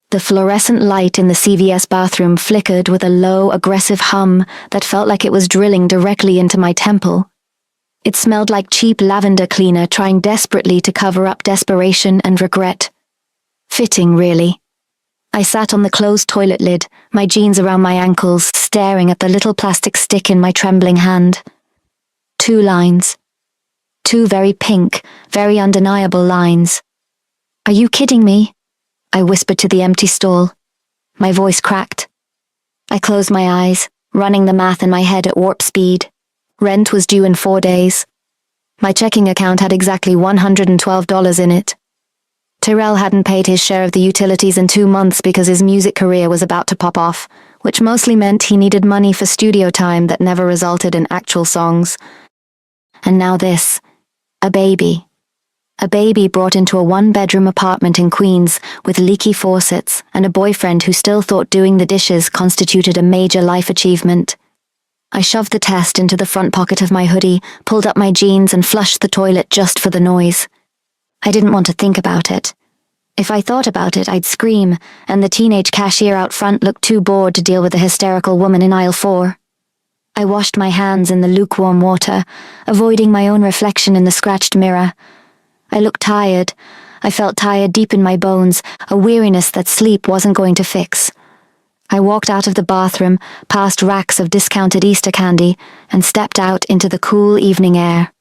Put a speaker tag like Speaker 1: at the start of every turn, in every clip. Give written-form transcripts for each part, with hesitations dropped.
Speaker 1: The fluorescent light in the CVS bathroom flickered with a low, aggressive hum that felt like it was drilling directly into my temple. It smelled like cheap lavender cleaner trying desperately to cover up desperation and regret. Fitting, really. I sat on the closed toilet lid, my jeans around my ankles, staring at the little plastic stick in my trembling hand. 2 lines. 2 very pink, very undeniable lines. "Are you kidding me?" I whispered to the empty stall. My voice cracked. I closed my eyes, running the math in my head at warp speed. Rent was due in 4 days. My checking account had exactly $112 in it. Tyrell hadn't paid his share of the utilities in 2 months because his music career was about to pop off, which mostly meant he needed money for studio time that never resulted in actual songs. And now this. A baby. A baby brought into a 1-bedroom apartment in Queens with leaky faucets and a boyfriend who still thought doing the dishes constituted a major life achievement. I shoved the test into the front pocket of my hoodie, pulled up my jeans and flushed the toilet just for the noise. I didn't want to think about it. If I thought about it, I'd scream, and the teenage cashier out front looked too bored to deal with the hysterical woman in aisle 4. I washed my hands in the lukewarm water, avoiding my own reflection in the scratched mirror. I looked tired. I felt tired deep in my bones, a weariness that sleep wasn't going to fix. I walked out of the bathroom, past racks of discounted Easter candy, and stepped out into the cool evening air.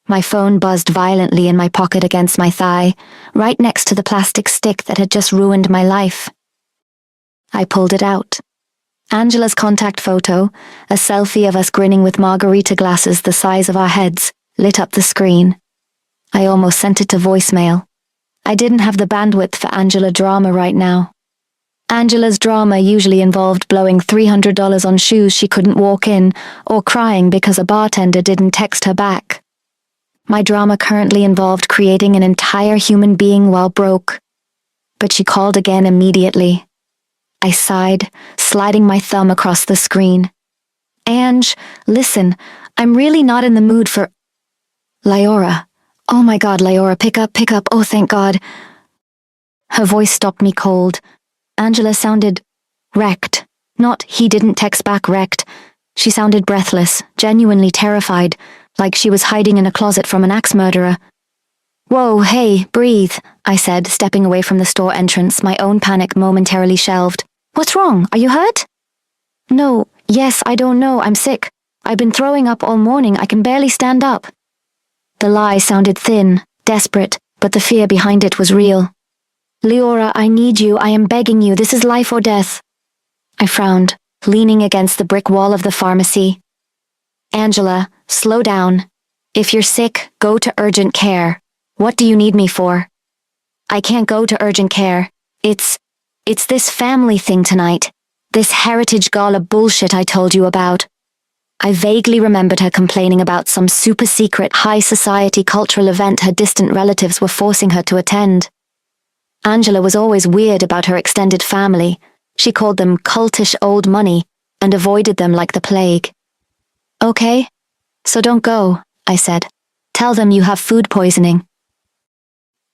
Speaker 1: My phone buzzed violently in my pocket against my thigh, right next to the plastic stick that had just ruined my life. I pulled it out. Angela's contact photo, a selfie of us grinning with margarita glasses the size of our heads, lit up the screen. I almost sent it to voicemail. I didn't have the bandwidth for Angela drama right now. Angela's drama usually involved blowing $300 on shoes she couldn't walk in, or crying because a bartender didn't text her back. My drama currently involved creating an entire human being while broke. But she called again immediately. I sighed, sliding my thumb across the screen. "Ange, listen, I'm really not in the mood for—" "Lyora. Oh my God, Lyora, pick up, oh thank God." Her voice stopped me cold. Angela sounded wrecked. Not he didn't text back wrecked. She sounded breathless, genuinely terrified, like she was hiding in a closet from an axe murderer. "Whoa, hey, breathe," I said, stepping away from the store entrance, my own panic momentarily shelved. "What's wrong? Are you hurt?" "No, yes, I don't know, I'm sick. I've been throwing up all morning, I can barely stand up." The lie sounded thin, desperate, but the fear behind it was real. "Lyora, I need you, I am begging you, this is life or death." I frowned, leaning against the brick wall of the pharmacy. "Angela, slow down. If you're sick, go to urgent care. What do you need me for?" "I can't go to urgent care. It's this family thing tonight. This heritage gala bullshit I told you about." I vaguely remembered her complaining about some super-secret high society cultural event her distant relatives were forcing her to attend. Angela was always weird about her extended family. She called them cultish old money and avoided them like the plague. "Okay, so don't go," I said. "Tell them you have food poisoning."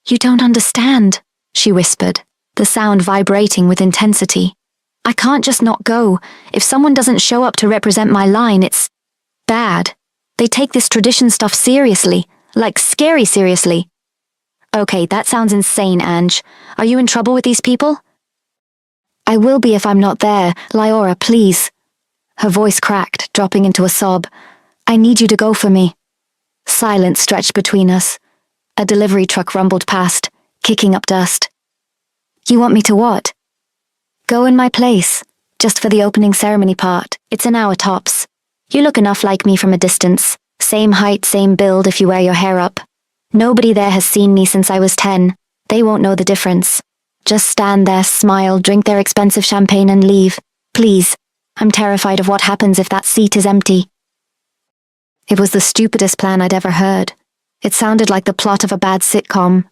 Speaker 1: "You don't understand," she whispered, the sound vibrating with intensity. "I can't just not go. If someone doesn't show up to represent my line, it's bad. They take this tradition stuff seriously, like scary seriously." "Okay, that sounds insane, Ange. Are you in trouble with these people?" "I will be if I'm not there. Lyora, please." Her voice cracked, dropping into a sob. "I need you to go for me." Silence stretched between us. A delivery truck rumbled past, kicking up dust. "You want me to what?" "Go in my place, just for the opening ceremony part. It's an hour tops. You look enough like me from a distance. Same height, same build if you wear your hair up. Nobody there has seen me since I was 10. They won't know the difference. Just stand there, smile, drink their expensive champagne and leave. Please. I'm terrified of what happens if that seat is empty." It was the stupidest plan I'd ever heard. It sounded like the plot of a bad sitcom.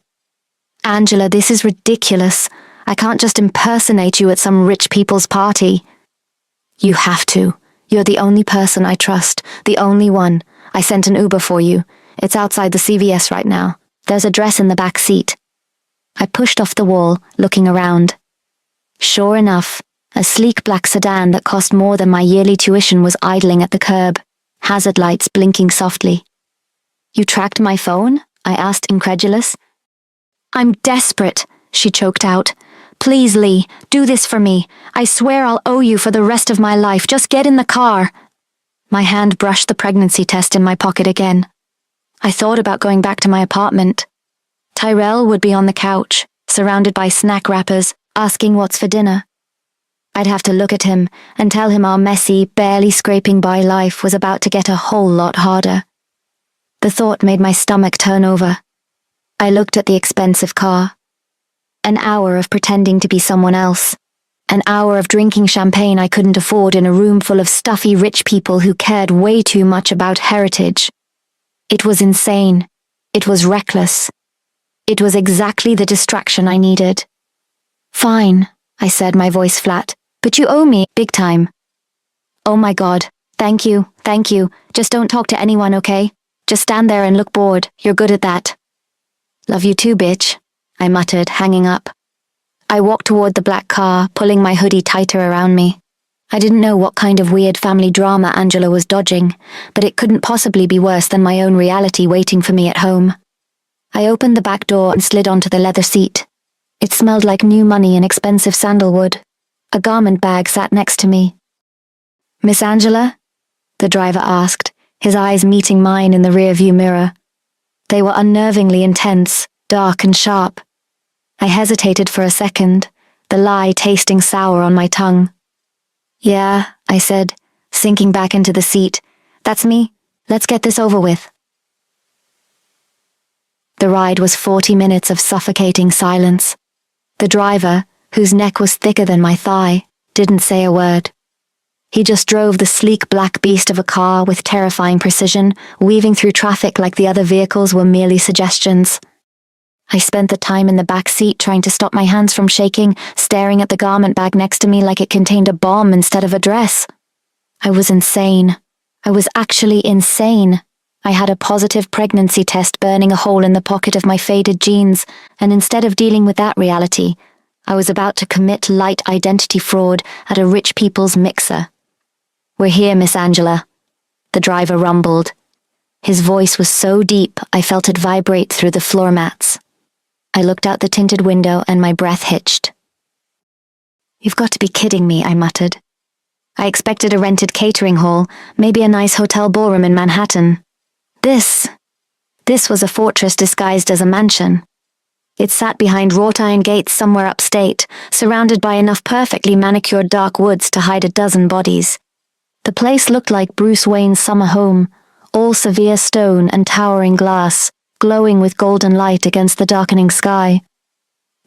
Speaker 1: "Angela, this is ridiculous. I can't just impersonate you at some rich people's party." "You have to. You're the only person I trust, the only one. I sent an Uber for you. It's outside the CVS right now. There's a dress in the back seat." I pushed off the wall, looking around. Sure enough, a sleek black sedan that cost more than my yearly tuition was idling at the curb, hazard lights blinking softly. "You tracked my phone?" I asked, incredulous. "I'm desperate," she choked out. "Please, Lee, do this for me. I swear I'll owe you for the rest of my life. Just get in the car." My hand brushed the pregnancy test in my pocket again. I thought about going back to my apartment. Tyrell would be on the couch, surrounded by snack wrappers, asking what's for dinner. I'd have to look at him and tell him our messy, barely scraping by life was about to get a whole lot harder. The thought made my stomach turn over. I looked at the expensive car. An hour of pretending to be someone else. An hour of drinking champagne I couldn't afford in a room full of stuffy rich people who cared way too much about heritage. It was insane. It was reckless. It was exactly the distraction I needed. "Fine," I said, my voice flat, "but you owe me, big time." "Oh my God, thank you. Just don't talk to anyone, okay? Just stand there and look bored. You're good at that." "Love you too, bitch," I muttered, hanging up. I walked toward the black car, pulling my hoodie tighter around me. I didn't know what kind of weird family drama Angela was dodging, but it couldn't possibly be worse than my own reality waiting for me at home. I opened the back door and slid onto the leather seat. It smelled like new money and expensive sandalwood. A garment bag sat next to me. "Miss Angela?" the driver asked, his eyes meeting mine in the rearview mirror. They were unnervingly intense, dark and sharp. I hesitated for a second, the lie tasting sour on my tongue. "Yeah," I said, sinking back into the seat. "That's me. Let's get this over with." The ride was 40 minutes of suffocating silence. The driver, whose neck was thicker than my thigh, didn't say a word. He just drove the sleek black beast of a car with terrifying precision, weaving through traffic like the other vehicles were merely suggestions. I spent the time in the back seat trying to stop my hands from shaking, staring at the garment bag next to me like it contained a bomb instead of a dress. I was insane. I was actually insane. I had a positive pregnancy test burning a hole in the pocket of my faded jeans, and instead of dealing with that reality, I was about to commit light identity fraud at a rich people's mixer. "We're here, Miss Angela," the driver rumbled. His voice was so deep I felt it vibrate through the floor mats. I looked out the tinted window and my breath hitched. "You've got to be kidding me," I muttered. I expected a rented catering hall, maybe a nice hotel ballroom in Manhattan. This was a fortress disguised as a mansion. It sat behind wrought iron gates somewhere upstate, surrounded by enough perfectly manicured dark woods to hide a dozen bodies. The place looked like Bruce Wayne's summer home, all severe stone and towering glass, glowing with golden light against the darkening sky.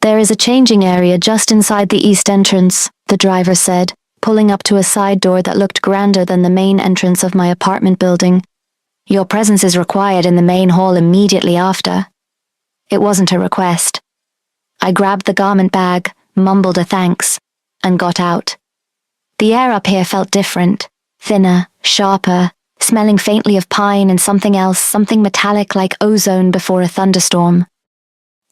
Speaker 1: "There is a changing area just inside the east entrance," the driver said, pulling up to a side door that looked grander than the main entrance of my apartment building. "Your presence is required in the main hall immediately after." It wasn't a request. I grabbed the garment bag, mumbled a thanks, and got out. The air up here felt different, thinner, sharper, smelling faintly of pine and something else, something metallic like ozone before a thunderstorm.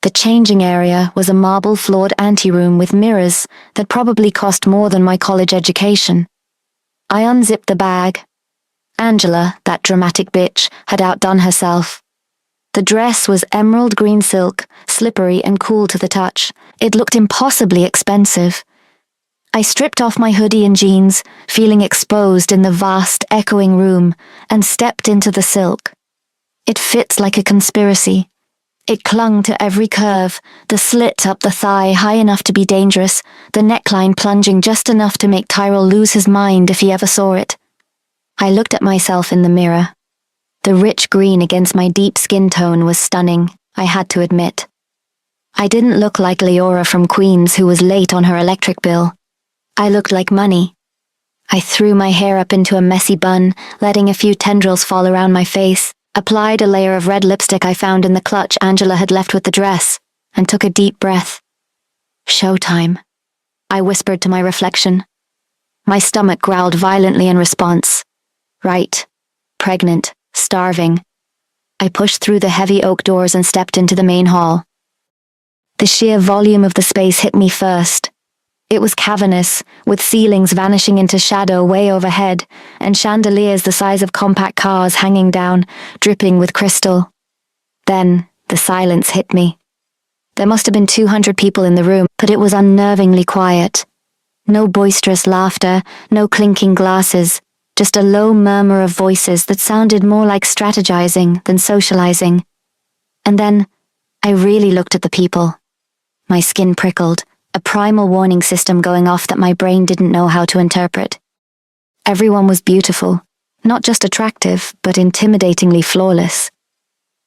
Speaker 1: The changing area was a marble-floored anteroom with mirrors that probably cost more than my college education. I unzipped the bag. Angela, that dramatic bitch, had outdone herself. The dress was emerald green silk, slippery and cool to the touch. It looked impossibly expensive. I stripped off my hoodie and jeans, feeling exposed in the vast, echoing room, and stepped into the silk. It fit like a conspiracy. It clung to every curve, the slit up the thigh high enough to be dangerous, the neckline plunging just enough to make Tyrell lose his mind if he ever saw it. I looked at myself in the mirror. The rich green against my deep skin tone was stunning, I had to admit. I didn't look like Leora from Queens who was late on her electric bill. I looked like money. I threw my hair up into a messy bun, letting a few tendrils fall around my face, applied a layer of red lipstick I found in the clutch Angela had left with the dress, and took a deep breath. "Showtime," I whispered to my reflection. My stomach growled violently in response. Right. Pregnant. Starving. I pushed through the heavy oak doors and stepped into the main hall. The sheer volume of the space hit me first. It was cavernous, with ceilings vanishing into shadow way overhead, and chandeliers the size of compact cars hanging down, dripping with crystal. Then, the silence hit me. There must have been 200 people in the room, but it was unnervingly quiet. No boisterous laughter, no clinking glasses, just a low murmur of voices that sounded more like strategizing than socializing. And then, I really looked at the people. My skin prickled, a primal warning system going off that my brain didn't know how to interpret. Everyone was beautiful, not just attractive, but intimidatingly flawless.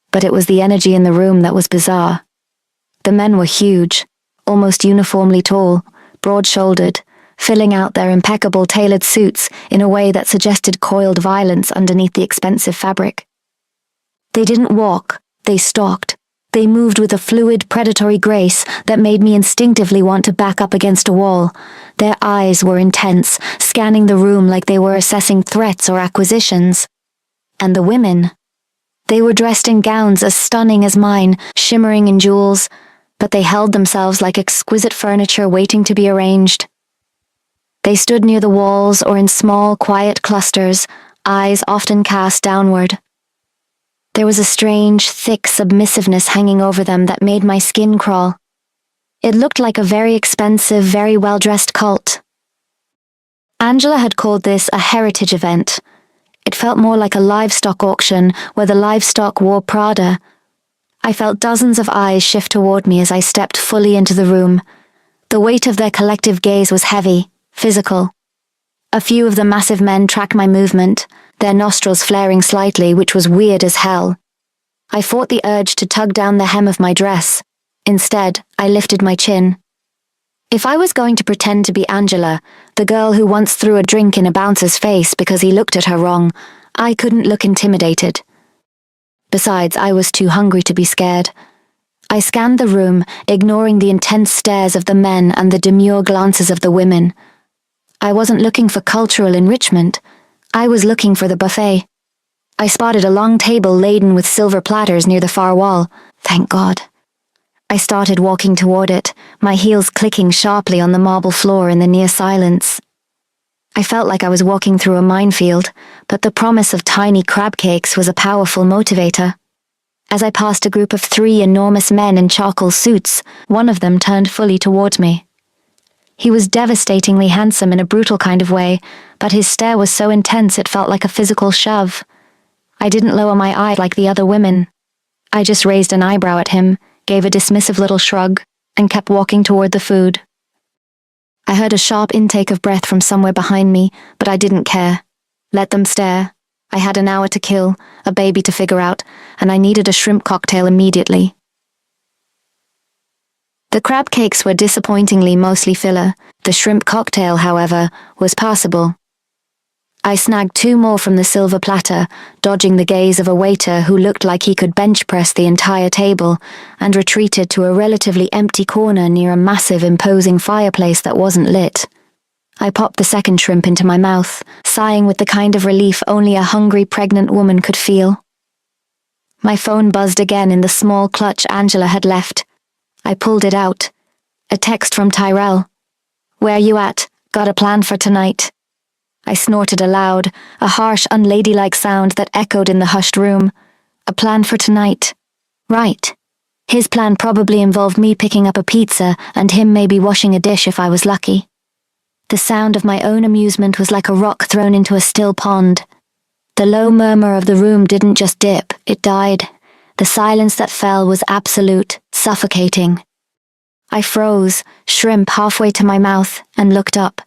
Speaker 1: But it was the energy in the room that was bizarre. The men were huge, almost uniformly tall, broad-shouldered, filling out their impeccable tailored suits in a way that suggested coiled violence underneath the expensive fabric. They didn't walk, they stalked. They moved with a fluid, predatory grace that made me instinctively want to back up against a wall. Their eyes were intense, scanning the room like they were assessing threats or acquisitions. And the women. They were dressed in gowns as stunning as mine, shimmering in jewels, but they held themselves like exquisite furniture waiting to be arranged. They stood near the walls or in small, quiet clusters, eyes often cast downward. There was a strange, thick submissiveness hanging over them that made my skin crawl. It looked like a very expensive, very well-dressed cult. Angela had called this a heritage event. It felt more like a livestock auction where the livestock wore Prada. I felt dozens of eyes shift toward me as I stepped fully into the room. The weight of their collective gaze was heavy, physical. A few of the massive men tracked my movement, their nostrils flaring slightly, which was weird as hell. I fought the urge to tug down the hem of my dress. Instead, I lifted my chin. If I was going to pretend to be Angela, the girl who once threw a drink in a bouncer's face because he looked at her wrong, I couldn't look intimidated. Besides, I was too hungry to be scared. I scanned the room, ignoring the intense stares of the men and the demure glances of the women. I wasn't looking for cultural enrichment. I was looking for the buffet. I spotted a long table laden with silver platters near the far wall. Thank God. I started walking toward it, my heels clicking sharply on the marble floor in the near silence. I felt like I was walking through a minefield, but the promise of tiny crab cakes was a powerful motivator. As I passed a group of 3 enormous men in charcoal suits, one of them turned fully toward me. He was devastatingly handsome in a brutal kind of way, but his stare was so intense it felt like a physical shove. I didn't lower my eye like the other women. I just raised an eyebrow at him, gave a dismissive little shrug, and kept walking toward the food. I heard a sharp intake of breath from somewhere behind me, but I didn't care. Let them stare. I had an hour to kill, a baby to figure out, and I needed a shrimp cocktail immediately. The crab cakes were disappointingly mostly filler. The shrimp cocktail, however, was passable. I snagged 2 more from the silver platter, dodging the gaze of a waiter who looked like he could bench press the entire table, and retreated to a relatively empty corner near a massive, imposing fireplace that wasn't lit. I popped the second shrimp into my mouth, sighing with the kind of relief only a hungry pregnant woman could feel. My phone buzzed again in the small clutch Angela had left. I pulled it out. A text from Tyrell. "Where you at? Got a plan for tonight?" I snorted aloud, a harsh, unladylike sound that echoed in the hushed room. A plan for tonight. Right. His plan probably involved me picking up a pizza and him maybe washing a dish if I was lucky. The sound of my own amusement was like a rock thrown into a still pond. The low murmur of the room didn't just dip, it died. The silence that fell was absolute, suffocating. I froze, shrimp halfway to my mouth, and looked up.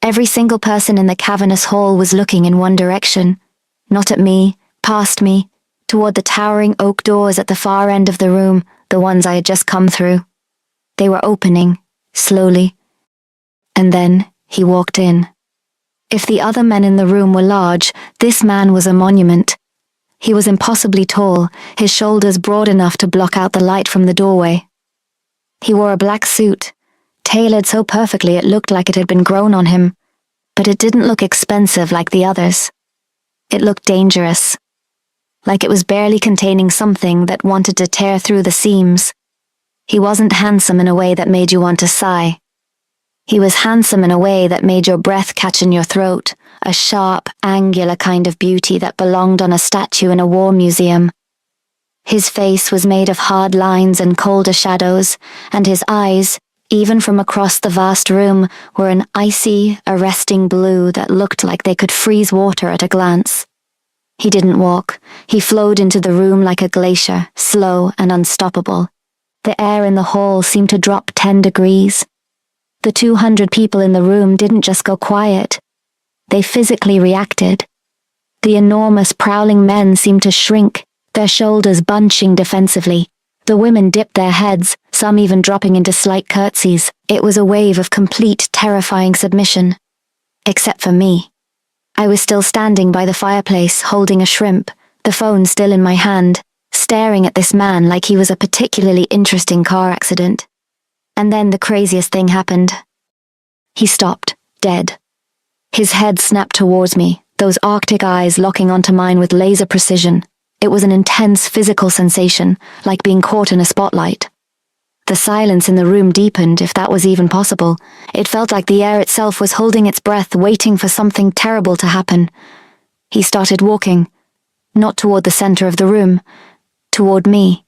Speaker 1: Every single person in the cavernous hall was looking in one direction. Not at me, past me, toward the towering oak doors at the far end of the room, the ones I had just come through. They were opening, slowly. And then he walked in. If the other men in the room were large, this man was a monument. He was impossibly tall, his shoulders broad enough to block out the light from the doorway. He wore a black suit, tailored so perfectly it looked like it had been grown on him, but it didn't look expensive like the others. It looked dangerous, like it was barely containing something that wanted to tear through the seams. He wasn't handsome in a way that made you want to sigh. He was handsome in a way that made your breath catch in your throat, a sharp, angular kind of beauty that belonged on a statue in a war museum. His face was made of hard lines and colder shadows, and his eyes, even from across the vast room, were an icy, arresting blue that looked like they could freeze water at a glance. He didn't walk. He flowed into the room like a glacier, slow and unstoppable. The air in the hall seemed to drop 10 degrees. The 200 people in the room didn't just go quiet. They physically reacted. The enormous, prowling men seemed to shrink, their shoulders bunching defensively. The women dipped their heads, some even dropping into slight curtsies. It was a wave of complete, terrifying submission. Except for me. I was still standing by the fireplace, holding a shrimp, the phone still in my hand, staring at this man like he was a particularly interesting car accident. And then the craziest thing happened. He stopped, dead. His head snapped towards me, those arctic eyes locking onto mine with laser precision. It was an intense physical sensation, like being caught in a spotlight. The silence in the room deepened, if that was even possible. It felt like the air itself was holding its breath, waiting for something terrible to happen. He started walking, not toward the center of the room, toward me.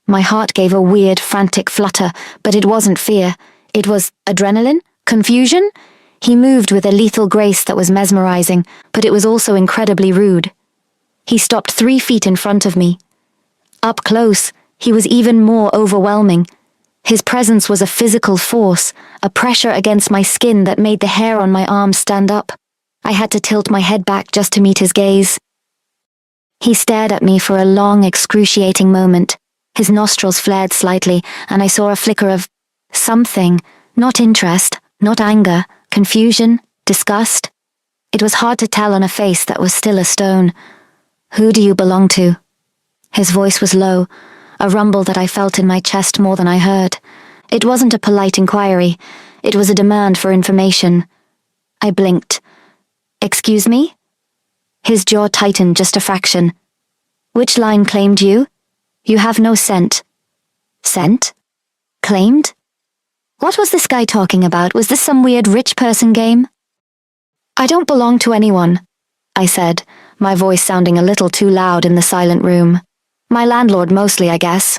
Speaker 1: My heart gave a weird, frantic flutter, but it wasn't fear. It was adrenaline? Confusion? He moved with a lethal grace that was mesmerizing, but it was also incredibly rude. He stopped 3 feet in front of me. Up close, he was even more overwhelming. His presence was a physical force, a pressure against my skin that made the hair on my arms stand up. I had to tilt my head back just to meet his gaze. He stared at me for a long, excruciating moment. His nostrils flared slightly, and I saw a flicker of something, not interest, not anger, confusion, disgust. It was hard to tell on a face that was still a stone. "Who do you belong to?" His voice was low, a rumble that I felt in my chest more than I heard. It wasn't a polite inquiry. It was a demand for information. I blinked. "Excuse me?" His jaw tightened just a fraction. "Which line claimed you? You have no scent." "Scent? Claimed? What was this guy talking about? Was this some weird rich person game?" "I don't belong to anyone," I said, my voice sounding a little too loud in the silent room. "My landlord mostly, I guess."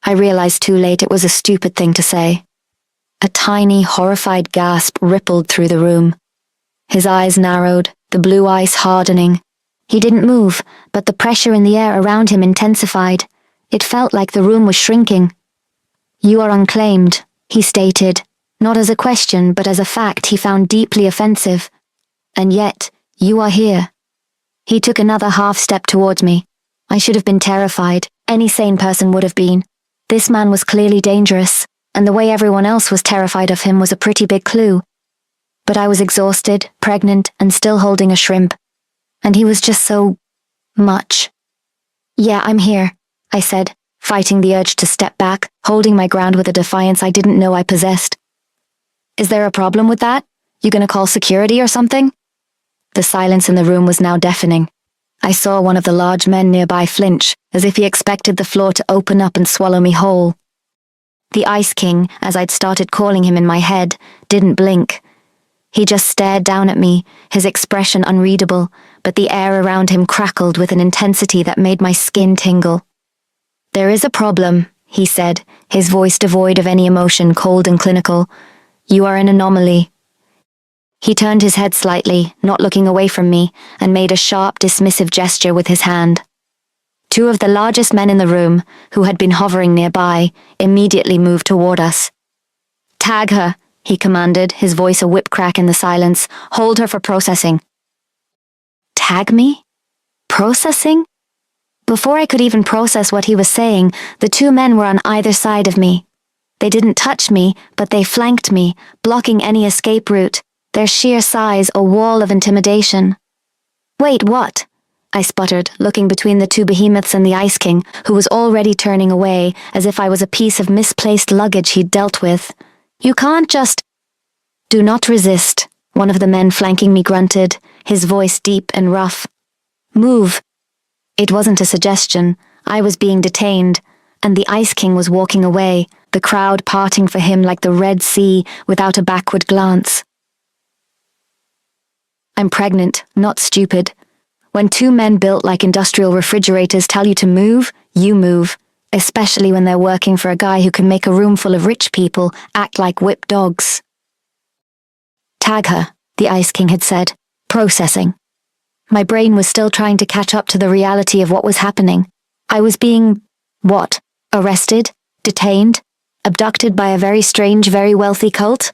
Speaker 1: I realized too late it was a stupid thing to say. A tiny, horrified gasp rippled through the room. His eyes narrowed, the blue ice hardening. He didn't move, but the pressure in the air around him intensified. It felt like the room was shrinking. "You are unclaimed," he stated, not as a question but as a fact he found deeply offensive. "And yet, you are here." He took another half-step towards me. I should have been terrified. Any sane person would have been. This man was clearly dangerous, and the way everyone else was terrified of him was a pretty big clue. But I was exhausted, pregnant, and still holding a shrimp. And he was just so much. "Yeah, I'm here," I said, fighting the urge to step back, holding my ground with a defiance I didn't know I possessed. "Is there a problem with that? You gonna call security or something?" The silence in the room was now deafening. I saw one of the large men nearby flinch, as if he expected the floor to open up and swallow me whole. The Ice King, as I'd started calling him in my head, didn't blink. He just stared down at me, his expression unreadable, but the air around him crackled with an intensity that made my skin tingle. "There is a problem," he said, his voice devoid of any emotion, cold and clinical. "You are an anomaly." He turned his head slightly, not looking away from me, and made a sharp, dismissive gesture with his hand. 2 of the largest men in the room, who had been hovering nearby, immediately moved toward us. "Tag her," he commanded, his voice a whip crack in the silence. "Hold her for processing." Tag me? Processing? Before I could even process what he was saying, the 2 men were on either side of me. They didn't touch me, but they flanked me, blocking any escape route. Their sheer size a wall of intimidation. "Wait, what?" I sputtered, looking between the 2 behemoths and the Ice King, who was already turning away, as if I was a piece of misplaced luggage he'd dealt with. "You can't just—" "Do not resist," one of the men flanking me grunted, his voice deep and rough. "Move." It wasn't a suggestion. I was being detained, and the Ice King was walking away, the crowd parting for him like the Red Sea without a backward glance. I'm pregnant, not stupid. When two men built like industrial refrigerators tell you to move, you move, especially when they're working for a guy who can make a room full of rich people act like whipped dogs. Tag her, the Ice King had said. Processing. My brain was still trying to catch up to the reality of what was happening. I was being, what, arrested, detained, abducted by a very strange, very wealthy cult?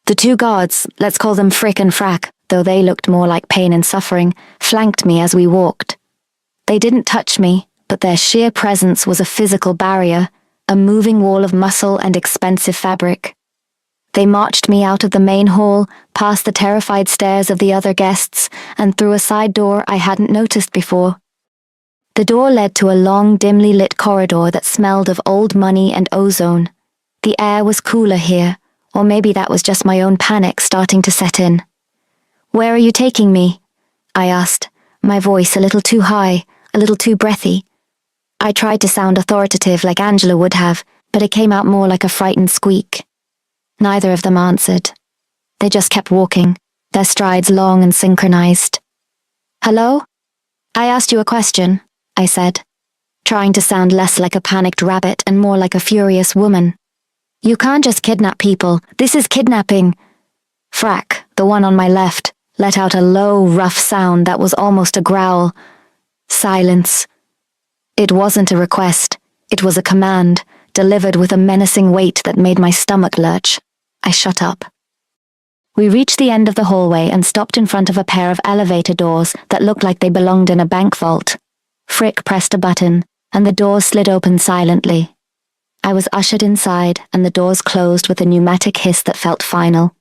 Speaker 1: The two guards, let's call them Frick and Frack, though they looked more like pain and suffering, flanked me as we walked. They didn't touch me, but their sheer presence was a physical barrier, a moving wall of muscle and expensive fabric. They marched me out of the main hall, past the terrified stares of the other guests, and through a side door I hadn't noticed before. The door led to a long, dimly lit corridor that smelled of old money and ozone. The air was cooler here, or maybe that was just my own panic starting to set in. "Where are you taking me?" I asked, my voice a little too high, a little too breathy. I tried to sound authoritative like Angela would have, but it came out more like a frightened squeak. Neither of them answered. They just kept walking, their strides long and synchronized. "Hello? I asked you a question," I said, trying to sound less like a panicked rabbit and more like a furious woman. "You can't just kidnap people. This is kidnapping." Frack, the one on my left, let out a low, rough sound that was almost a growl. Silence. It wasn't a request. It was a command, delivered with a menacing weight that made my stomach lurch. I shut up. We reached the end of the hallway and stopped in front of a pair of elevator doors that looked like they belonged in a bank vault. Frick pressed a button, and the doors slid open silently. I was ushered inside, and the doors closed with a pneumatic hiss that felt final.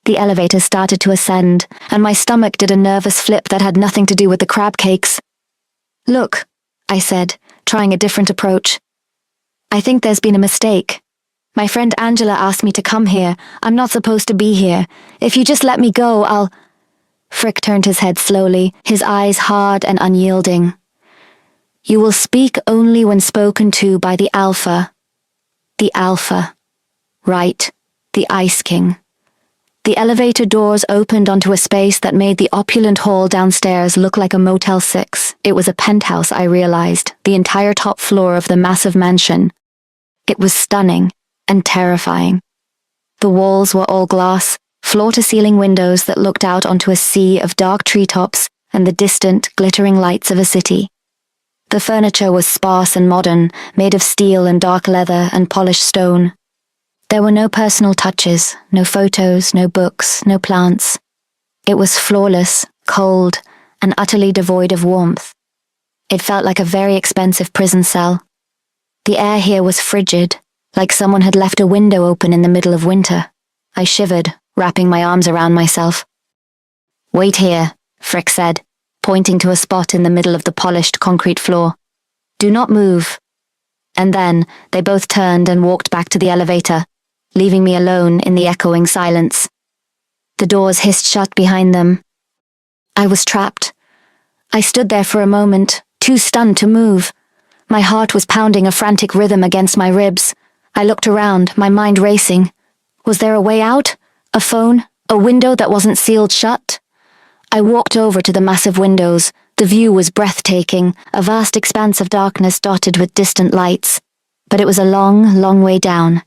Speaker 1: The elevator started to ascend, and my stomach did a nervous flip that had nothing to do with the crab cakes. "Look," I said, trying a different approach. "I think there's been a mistake. My friend Angela asked me to come here. I'm not supposed to be here. If you just let me go, I'll—" Frick turned his head slowly, his eyes hard and unyielding. "You will speak only when spoken to by the Alpha." The Alpha. Right, the Ice King. The elevator doors opened onto a space that made the opulent hall downstairs look like a Motel 6. It was a penthouse, I realized, the entire top floor of the massive mansion. It was stunning and terrifying. The walls were all glass, floor-to-ceiling windows that looked out onto a sea of dark treetops and the distant, glittering lights of a city. The furniture was sparse and modern, made of steel and dark leather and polished stone. There were no personal touches, no photos, no books, no plants. It was flawless, cold, and utterly devoid of warmth. It felt like a very expensive prison cell. The air here was frigid, like someone had left a window open in the middle of winter. I shivered, wrapping my arms around myself. "Wait here," Frick said, pointing to a spot in the middle of the polished concrete floor. "Do not move." And then they both turned and walked back to the elevator, leaving me alone in the echoing silence. The doors hissed shut behind them. I was trapped. I stood there for a moment, too stunned to move. My heart was pounding a frantic rhythm against my ribs. I looked around, my mind racing. Was there a way out? A phone? A window that wasn't sealed shut? I walked over to the massive windows. The view was breathtaking, a vast expanse of darkness dotted with distant lights. But it was a long, long way down.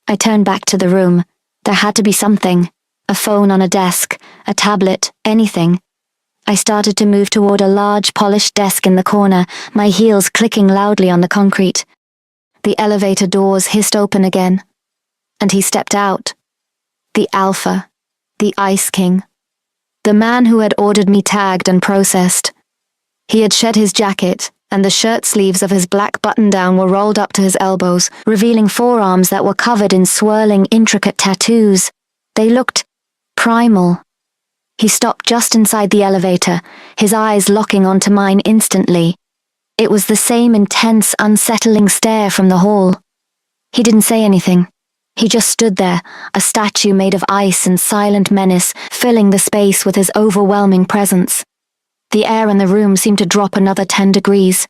Speaker 1: I turned back to the room. There had to be something. A phone on a desk, a tablet, anything. I started to move toward a large, polished desk in the corner, my heels clicking loudly on the concrete. The elevator doors hissed open again. And he stepped out. The Alpha. The Ice King. The man who had ordered me tagged and processed. He had shed his jacket, and the shirt sleeves of his black button-down were rolled up to his elbows, revealing forearms that were covered in swirling, intricate tattoos. They looked primal. He stopped just inside the elevator, his eyes locking onto mine instantly. It was the same intense, unsettling stare from the hall. He didn't say anything. He just stood there, a statue made of ice and silent menace, filling the space with his overwhelming presence. The air in the room seemed to drop another 10 degrees.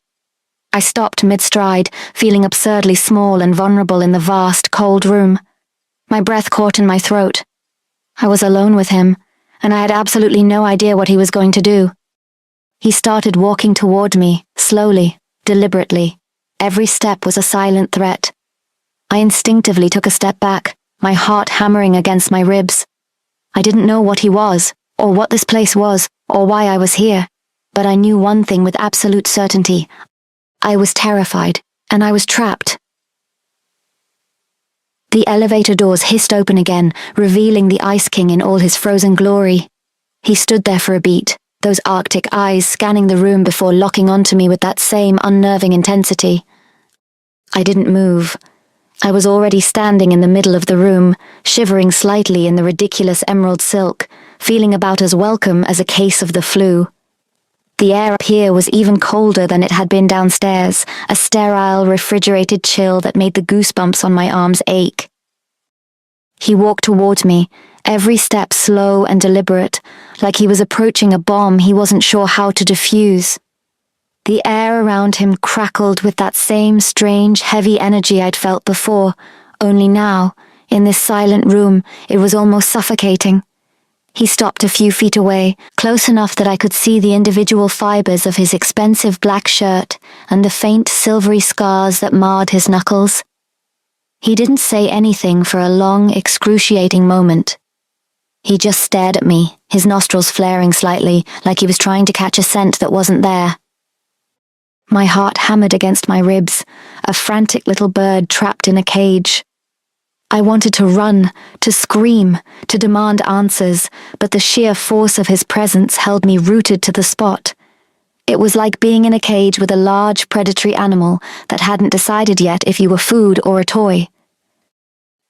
Speaker 1: I stopped mid-stride, feeling absurdly small and vulnerable in the vast, cold room. My breath caught in my throat. I was alone with him, and I had absolutely no idea what he was going to do. He started walking toward me, slowly, deliberately. Every step was a silent threat. I instinctively took a step back, my heart hammering against my ribs. I didn't know what he was, or what this place was, or why I was here, but I knew one thing with absolute certainty. I was terrified, and I was trapped. The elevator doors hissed open again, revealing the Ice King in all his frozen glory. He stood there for a beat, those arctic eyes scanning the room before locking onto me with that same unnerving intensity. I didn't move. I was already standing in the middle of the room, shivering slightly in the ridiculous emerald silk, feeling about as welcome as a case of the flu. The air up here was even colder than it had been downstairs, a sterile, refrigerated chill that made the goosebumps on my arms ache. He walked toward me, every step slow and deliberate, like he was approaching a bomb he wasn't sure how to defuse. The air around him crackled with that same strange, heavy energy I'd felt before, only now, in this silent room, it was almost suffocating. He stopped a few feet away, close enough that I could see the individual fibers of his expensive black shirt and the faint silvery scars that marred his knuckles. He didn't say anything for a long, excruciating moment. He just stared at me, his nostrils flaring slightly, like he was trying to catch a scent that wasn't there. My heart hammered against my ribs, a frantic little bird trapped in a cage. I wanted to run, to scream, to demand answers, but the sheer force of his presence held me rooted to the spot. It was like being in a cage with a large predatory animal that hadn't decided yet if you were food or a toy.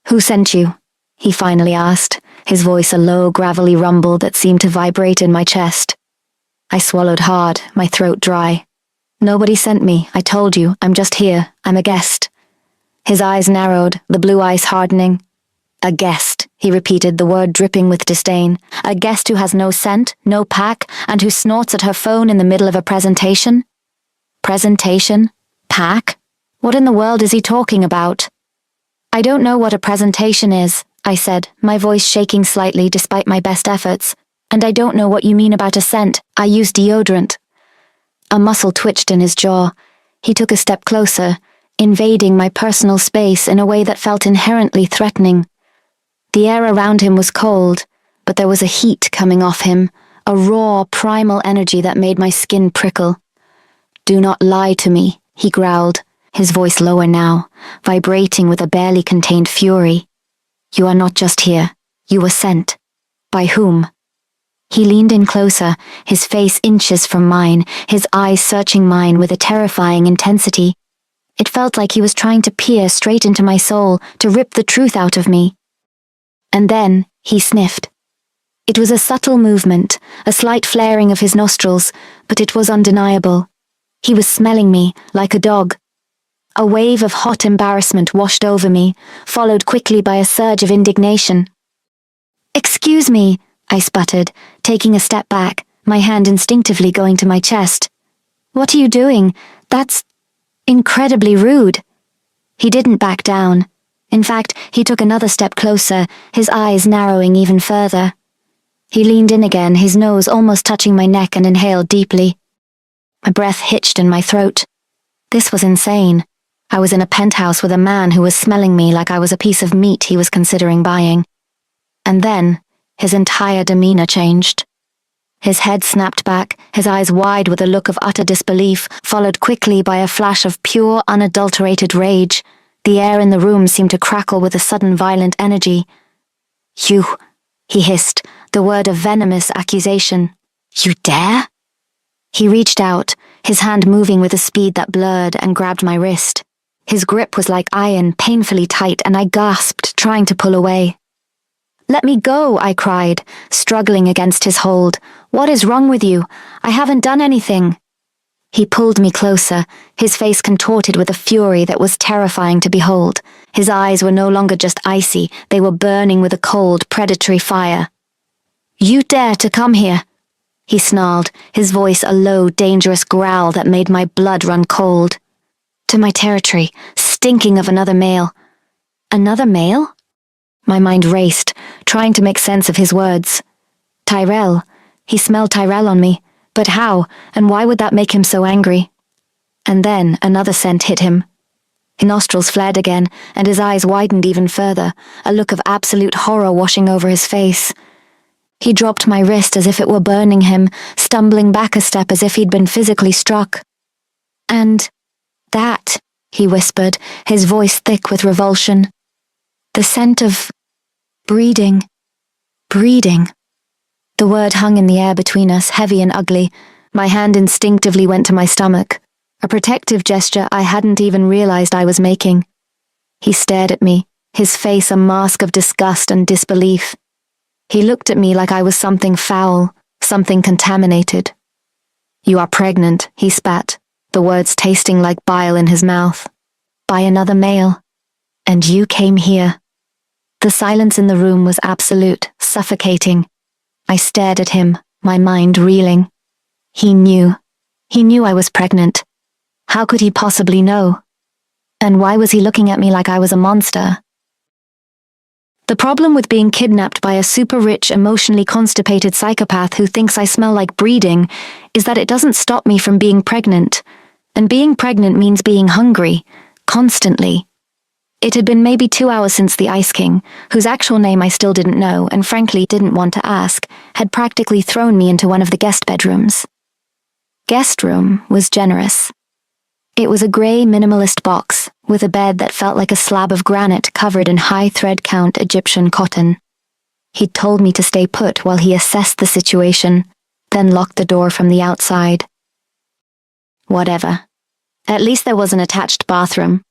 Speaker 1: "Who sent you?" he finally asked, his voice a low, gravelly rumble that seemed to vibrate in my chest. I swallowed hard, my throat dry. "Nobody sent me, I told you, I'm just here, I'm a guest." His eyes narrowed, the blue ice hardening. "A guest," he repeated, the word dripping with disdain. "A guest who has no scent, no pack, and who snorts at her phone in the middle of a presentation?" Presentation? Pack? What in the world is he talking about? "I don't know what a presentation is," I said, my voice shaking slightly despite my best efforts. "And I don't know what you mean about a scent. I use deodorant." A muscle twitched in his jaw. He took a step closer, invading my personal space in a way that felt inherently threatening. The air around him was cold, but there was a heat coming off him, a raw, primal energy that made my skin prickle. "Do not lie to me," he growled, his voice lower now, vibrating with a barely contained fury. "You are not just here. You were sent. By whom?" He leaned in closer, his face inches from mine, his eyes searching mine with a terrifying intensity. It felt like he was trying to peer straight into my soul, to rip the truth out of me. And then, he sniffed. It was a subtle movement, a slight flaring of his nostrils, but it was undeniable. He was smelling me, like a dog. A wave of hot embarrassment washed over me, followed quickly by a surge of indignation. "Excuse me," I sputtered, taking a step back, my hand instinctively going to my chest. "What are you doing? That's incredibly rude." He didn't back down. In fact, he took another step closer, his eyes narrowing even further. He leaned in again, his nose almost touching my neck, and inhaled deeply. My breath hitched in my throat. This was insane. I was in a penthouse with a man who was smelling me like I was a piece of meat he was considering buying. And then, his entire demeanor changed. His head snapped back, his eyes wide with a look of utter disbelief, followed quickly by a flash of pure, unadulterated rage. The air in the room seemed to crackle with a sudden violent energy. "You," he hissed, the word of venomous accusation. "You dare?" He reached out, his hand moving with a speed that blurred, and grabbed my wrist. His grip was like iron, painfully tight, and I gasped, trying to pull away. "Let me go," I cried, struggling against his hold. "What is wrong with you? I haven't done anything." He pulled me closer, his face contorted with a fury that was terrifying to behold. His eyes were no longer just icy, they were burning with a cold, predatory fire. "You dare to come here?" he snarled, his voice a low, dangerous growl that made my blood run cold. To my territory, stinking of another male. Another male? My mind raced, trying to make sense of his words. Tyrell. He smelled Tyrell on me. But how, and why would that make him so angry? And then another scent hit him. His nostrils flared again, and his eyes widened even further, a look of absolute horror washing over his face. He dropped my wrist as if it were burning him, stumbling back a step as if he'd been physically struck. And that, he whispered, his voice thick with revulsion. The scent of breeding. Breeding. The word hung in the air between us, heavy and ugly. My hand instinctively went to my stomach, a protective gesture I hadn't even realized I was making. He stared at me, his face a mask of disgust and disbelief. He looked at me like I was something foul, something contaminated. You are pregnant, he spat, the words tasting like bile in his mouth. By another male. And you came here. The silence in the room was absolute, suffocating. I stared at him, my mind reeling. He knew. He knew I was pregnant. How could he possibly know? And why was he looking at me like I was a monster? The problem with being kidnapped by a super-rich, emotionally constipated psychopath who thinks I smell like breeding is that it doesn't stop me from being pregnant. And being pregnant means being hungry, constantly. It had been maybe 2 hours since the Ice King, whose actual name I still didn't know and frankly didn't want to ask, had practically thrown me into one of the guest bedrooms. Guest room was generous. It was a grey minimalist box, with a bed that felt like a slab of granite covered in high thread count Egyptian cotton. He'd told me to stay put while he assessed the situation, then locked the door from the outside. Whatever. At least there was an attached bathroom.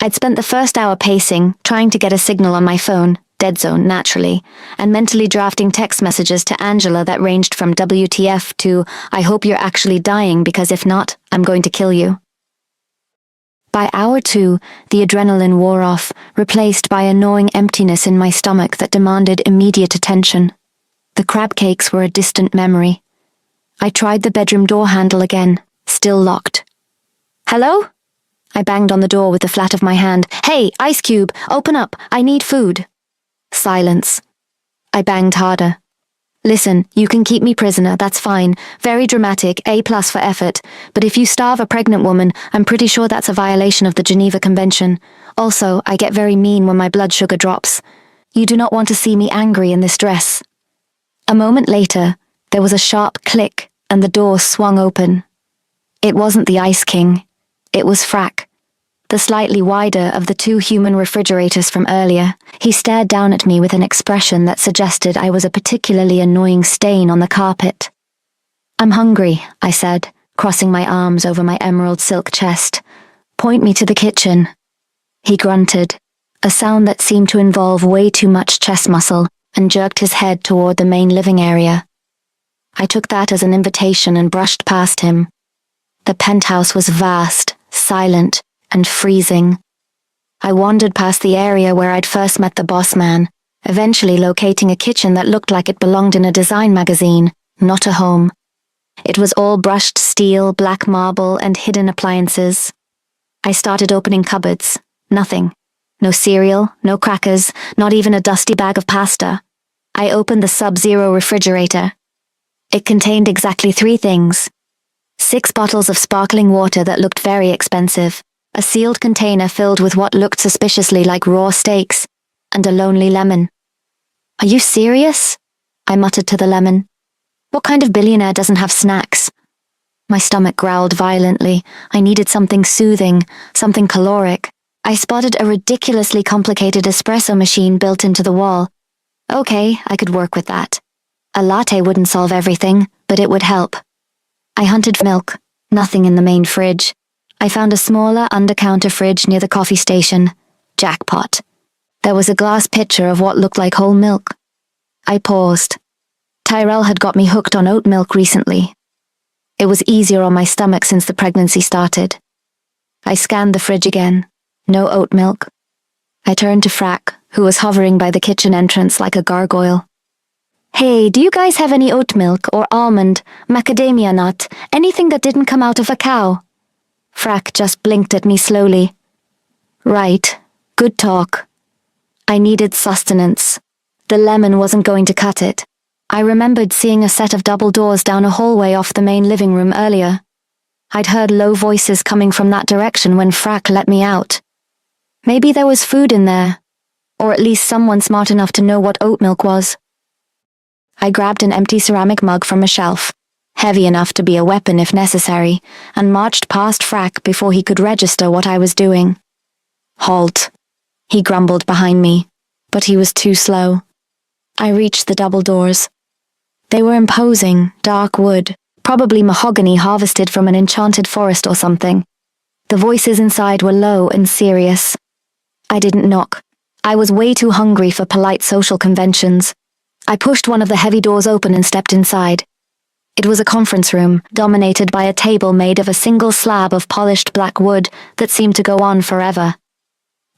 Speaker 1: I'd spent the first hour pacing, trying to get a signal on my phone, dead zone naturally, and mentally drafting text messages to Angela that ranged from WTF to I hope you're actually dying because if not, I'm going to kill you. By hour 2, the adrenaline wore off, replaced by a gnawing emptiness in my stomach that demanded immediate attention. The crab cakes were a distant memory. I tried the bedroom door handle again, still locked. Hello? I banged on the door with the flat of my hand. Hey, Ice Cube, open up, I need food. Silence. I banged harder. Listen, you can keep me prisoner, that's fine. Very dramatic, A+ for effort. But if you starve a pregnant woman, I'm pretty sure that's a violation of the Geneva Convention. Also, I get very mean when my blood sugar drops. You do not want to see me angry in this dress. A moment later, there was a sharp click, and the door swung open. It wasn't the Ice King. It was Frack, the slightly wider of the 2 human refrigerators from earlier. He stared down at me with an expression that suggested I was a particularly annoying stain on the carpet. I'm hungry, I said, crossing my arms over my emerald silk chest. Point me to the kitchen. He grunted, a sound that seemed to involve way too much chest muscle, and jerked his head toward the main living area. I took that as an invitation and brushed past him. The penthouse was vast, silent, and freezing. I wandered past the area where I'd first met the boss man, eventually locating a kitchen that looked like it belonged in a design magazine, not a home. It was all brushed steel, black marble, and hidden appliances. I started opening cupboards. Nothing. No cereal, no crackers, not even a dusty bag of pasta. I opened the Sub-Zero refrigerator. It contained exactly 3 things. 6 bottles of sparkling water that looked very expensive, a sealed container filled with what looked suspiciously like raw steaks, and a lonely lemon. Are you serious? I muttered to the lemon. What kind of billionaire doesn't have snacks? My stomach growled violently. I needed something soothing, something caloric. I spotted a ridiculously complicated espresso machine built into the wall. Okay, I could work with that. A latte wouldn't solve everything, but it would help. I hunted for milk. Nothing in the main fridge. I found a smaller, under-counter fridge near the coffee station. Jackpot. There was a glass pitcher of what looked like whole milk. I paused. Tyrell had got me hooked on oat milk recently. It was easier on my stomach since the pregnancy started. I scanned the fridge again. No oat milk. I turned to Frack, who was hovering by the kitchen entrance like a gargoyle. Hey, do you guys have any oat milk or almond, macadamia nut, anything that didn't come out of a cow? Frack just blinked at me slowly. Right, good talk. I needed sustenance. The lemon wasn't going to cut it. I remembered seeing a set of double doors down a hallway off the main living room earlier. I'd heard low voices coming from that direction when Frack let me out. Maybe there was food in there, or at least someone smart enough to know what oat milk was. I grabbed an empty ceramic mug from a shelf, heavy enough to be a weapon if necessary, and marched past Frack before he could register what I was doing. Halt, he grumbled behind me, but he was too slow. I reached the double doors. They were imposing, dark wood, probably mahogany harvested from an enchanted forest or something. The voices inside were low and serious. I didn't knock. I was way too hungry for polite social conventions. I pushed one of the heavy doors open and stepped inside. It was a conference room, dominated by a table made of a single slab of polished black wood that seemed to go on forever.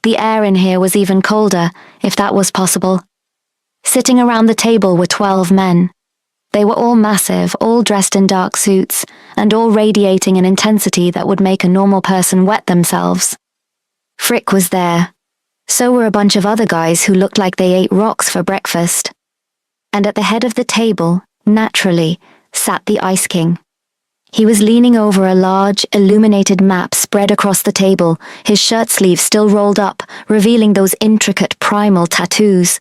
Speaker 1: The air in here was even colder, if that was possible. Sitting around the table were 12 men. They were all massive, all dressed in dark suits, and all radiating an intensity that would make a normal person wet themselves. Frick was there. So were a bunch of other guys who looked like they ate rocks for breakfast. And at the head of the table, naturally, sat the Ice King. He was leaning over a large, illuminated map spread across the table, his shirt sleeves still rolled up, revealing those intricate primal tattoos.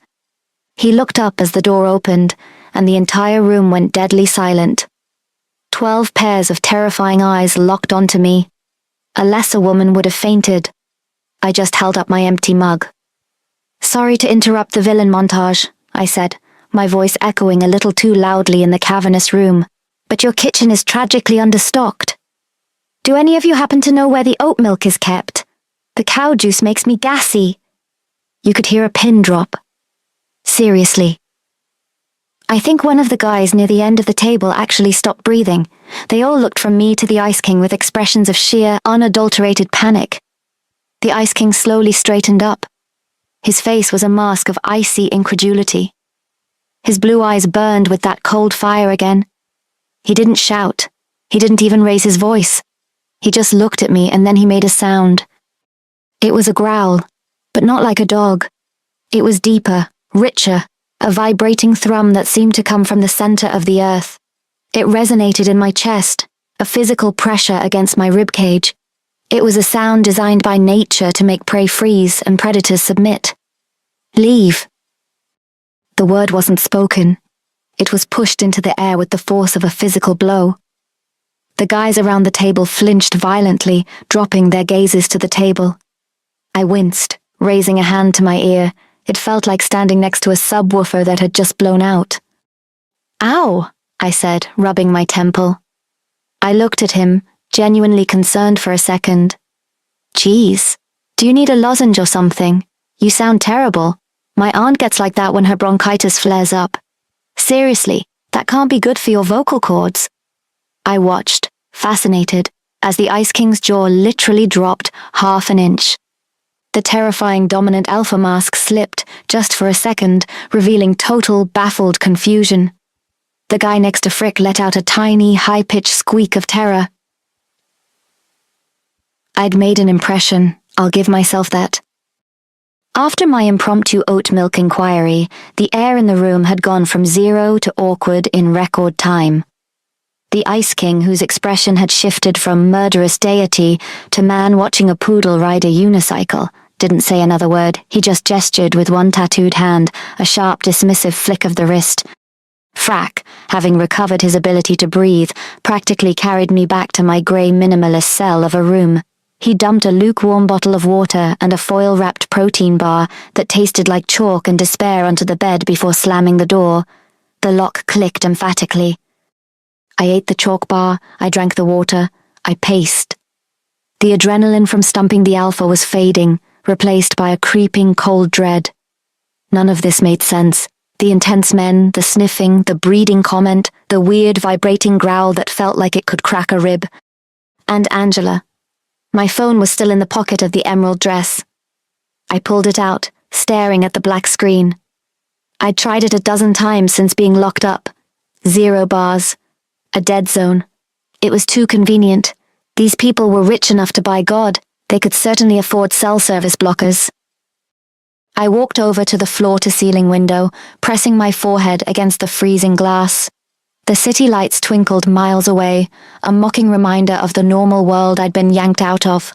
Speaker 1: He looked up as the door opened, and the entire room went deadly silent. 12 pairs of terrifying eyes locked onto me. A lesser woman would have fainted. I just held up my empty mug. Sorry to interrupt the villain montage, I said, my voice echoing a little too loudly in the cavernous room, but your kitchen is tragically understocked. Do any of you happen to know where the oat milk is kept? The cow juice makes me gassy. You could hear a pin drop. Seriously. I think one of the guys near the end of the table actually stopped breathing. They all looked from me to the Ice King with expressions of sheer, unadulterated panic. The Ice King slowly straightened up. His face was a mask of icy incredulity. His blue eyes burned with that cold fire again. He didn't shout. He didn't even raise his voice. He just looked at me and then he made a sound. It was a growl, but not like a dog. It was deeper, richer, a vibrating thrum that seemed to come from the center of the earth. It resonated in my chest, a physical pressure against my ribcage. It was a sound designed by nature to make prey freeze and predators submit. Leave. The word wasn't spoken. It was pushed into the air with the force of a physical blow. The guys around the table flinched violently, dropping their gazes to the table. I winced, raising a hand to my ear. It felt like standing next to a subwoofer that had just blown out. Ow, I said, rubbing my temple. I looked at him, genuinely concerned for a second. Geez, do you need a lozenge or something? You sound terrible. My aunt gets like that when her bronchitis flares up. Seriously, that can't be good for your vocal cords. I watched, fascinated, as the Ice King's jaw literally dropped half an inch. The terrifying dominant alpha mask slipped, just for a second, revealing total, baffled confusion. The guy next to Frick let out a tiny, high-pitched squeak of terror. I'd made an impression, I'll give myself that. After my impromptu oat milk inquiry, the air in the room had gone from 0 to awkward in record time. The Ice King, whose expression had shifted from murderous deity to man watching a poodle ride a unicycle, didn't say another word. He just gestured with one tattooed hand, a sharp, dismissive flick of the wrist. Frack, having recovered his ability to breathe, practically carried me back to my grey minimalist cell of a room. He dumped a lukewarm bottle of water and a foil-wrapped protein bar that tasted like chalk and despair onto the bed before slamming the door. The lock clicked emphatically. I ate the chalk bar, I drank the water, I paced. The adrenaline from stumping the alpha was fading, replaced by a creeping cold dread. None of this made sense. The intense men, the sniffing, the breeding comment, the weird vibrating growl that felt like it could crack a rib. And Angela. My phone was still in the pocket of the emerald dress. I pulled it out, staring at the black screen. I'd tried it a dozen times since being locked up. 0 bars. A dead zone. It was too convenient. These people were rich enough to buy God. They could certainly afford cell service blockers. I walked over to the floor-to-ceiling window, pressing my forehead against the freezing glass. The city lights twinkled miles away, a mocking reminder of the normal world I'd been yanked out of.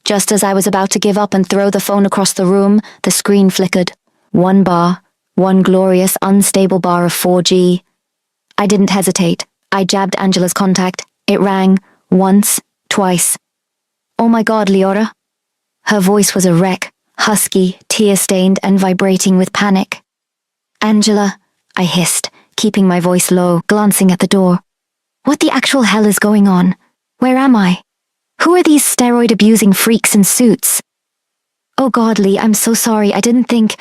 Speaker 1: Just as I was about to give up and throw the phone across the room, the screen flickered. One bar. One glorious, unstable bar of 4G. I didn't hesitate. I jabbed Angela's contact. It rang. Once. Twice. "Oh my God, Leora." Her voice was a wreck, husky, tear-stained, and vibrating with panic. "Angela," I hissed, keeping my voice low, glancing at the door. "What the actual hell is going on? Where am I? Who are these steroid-abusing freaks in suits?" "Oh God, Lee, I'm so sorry, I didn't think...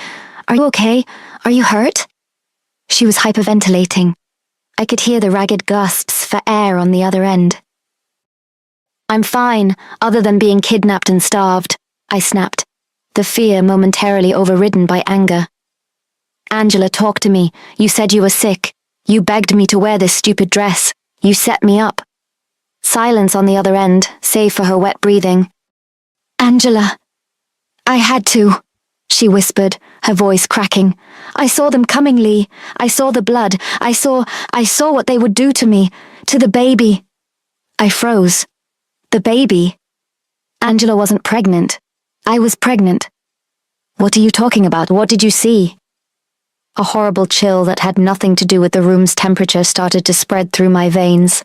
Speaker 1: Are you okay? Are you hurt?" She was hyperventilating. I could hear the ragged gasps for air on the other end. "I'm fine, other than being kidnapped and starved," I snapped, the fear momentarily overridden by anger. "Angela, talk to me. You said you were sick. You begged me to wear this stupid dress. You set me up." Silence on the other end, save for her wet breathing. "Angela." "I had to," she whispered, her voice cracking. "I saw them coming, Lee. I saw the blood. I saw what they would do to me, to the baby." I froze. The baby? Angela wasn't pregnant. I was pregnant. "What are you talking about? What did you see?" A horrible chill that had nothing to do with the room's temperature started to spread through my veins.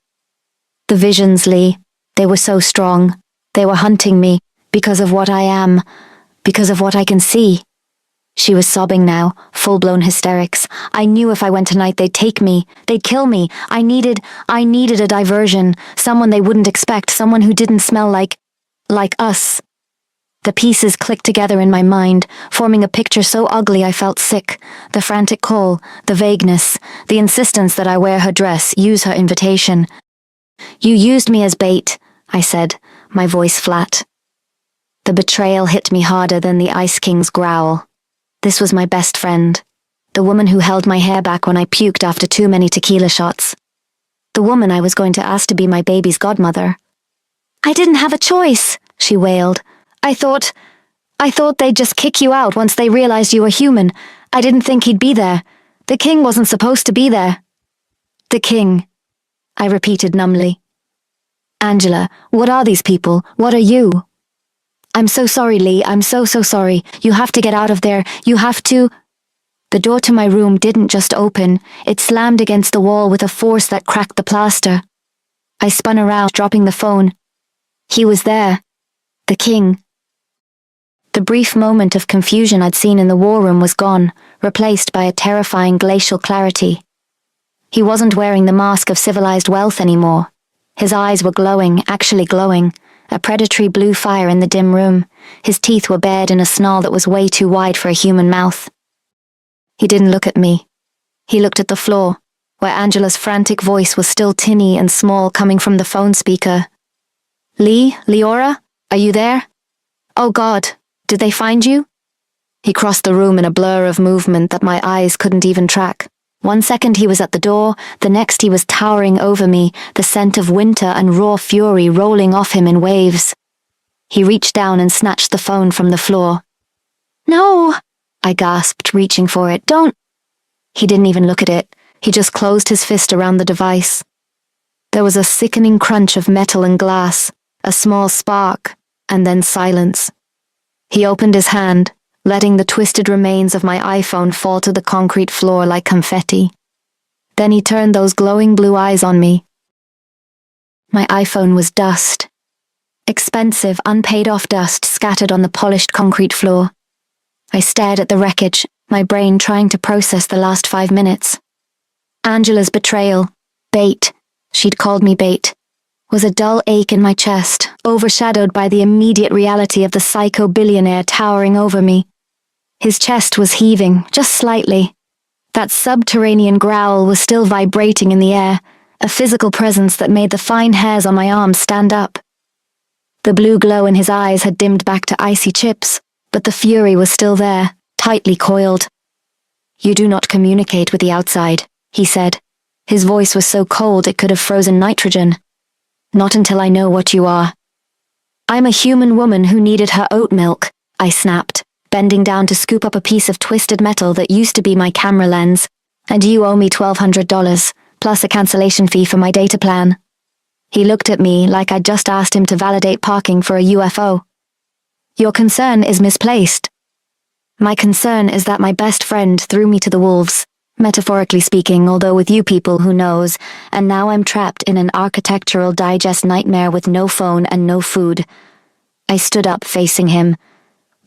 Speaker 1: The visions, Lee, they were so strong. They were hunting me, because of what I am, because of what I can see. She was sobbing now, full-blown hysterics. I knew if I went tonight they'd take me, they'd kill me. I needed a diversion, someone they wouldn't expect, someone who didn't smell like us. The pieces clicked together in my mind, forming a picture so ugly I felt sick. The frantic call, the vagueness, the insistence that I wear her dress, use her invitation. "You used me as bait," I said, my voice flat. The betrayal hit me harder than the Ice King's growl. This was my best friend. The woman who held my hair back when I puked after too many tequila shots. The woman I was going to ask to be my baby's godmother. "I didn't have a choice," she wailed. I thought they'd just kick you out once they realized you were human. I didn't think he'd be there. The king wasn't supposed to be there." "The king," I repeated numbly. "Angela, what are these people? What are you?" "I'm so sorry, Lee. I'm so sorry. You have to get out of there. You have to..." The door to my room didn't just open. It slammed against the wall with a force that cracked the plaster. I spun around, dropping the phone. He was there. The king. The brief moment of confusion I'd seen in the war room was gone, replaced by a terrifying glacial clarity. He wasn't wearing the mask of civilized wealth anymore. His eyes were glowing, actually glowing, a predatory blue fire in the dim room. His teeth were bared in a snarl that was way too wide for a human mouth. He didn't look at me. He looked at the floor, where Angela's frantic voice was still tinny and small coming from the phone speaker. Leora, are you there? Oh God, did they find you?" He crossed the room in a blur of movement that my eyes couldn't even track. One second he was at the door, the next he was towering over me, the scent of winter and raw fury rolling off him in waves. He reached down and snatched the phone from the floor. "No!" I gasped, reaching for it. "Don't!" He didn't even look at it. He just closed his fist around the device. There was a sickening crunch of metal and glass, a small spark, and then silence. He opened his hand, letting the twisted remains of my iPhone fall to the concrete floor like confetti. Then he turned those glowing blue eyes on me. My iPhone was dust. Expensive, unpaid-off dust scattered on the polished concrete floor. I stared at the wreckage, my brain trying to process the last 5 minutes. Angela's betrayal, bait, she'd called me bait, was a dull ache in my chest, overshadowed by the immediate reality of the psycho-billionaire towering over me. His chest was heaving, just slightly. That subterranean growl was still vibrating in the air, a physical presence that made the fine hairs on my arms stand up. The blue glow in his eyes had dimmed back to icy chips, but the fury was still there, tightly coiled. "You do not communicate with the outside," he said. His voice was so cold it could have frozen nitrogen. Not until I know what you are. I'm a human woman who needed her oat milk, I snapped, bending down to scoop up a piece of twisted metal that used to be my camera lens. And you owe me $1,200, plus a cancellation fee for my data plan. He looked at me like I'd just asked him to validate parking for a UFO. Your concern is misplaced. My concern is that my best friend threw me to the wolves, metaphorically speaking, although with you people, who knows, and now I'm trapped in an Architectural Digest nightmare with no phone and no food. I stood up facing him.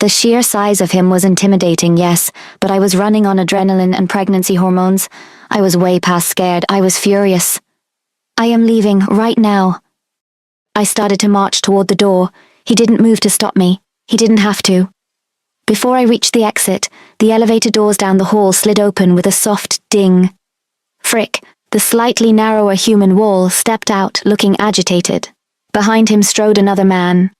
Speaker 1: The sheer size of him was intimidating, yes, but I was running on adrenaline and pregnancy hormones. I was way past scared. I was furious. I am leaving right now. I started to march toward the door. He didn't move to stop me. He didn't have to. Before I reached the exit, the elevator doors down the hall slid open with a soft ding. Frick, the slightly narrower human wall, stepped out, looking agitated. Behind him strode another man.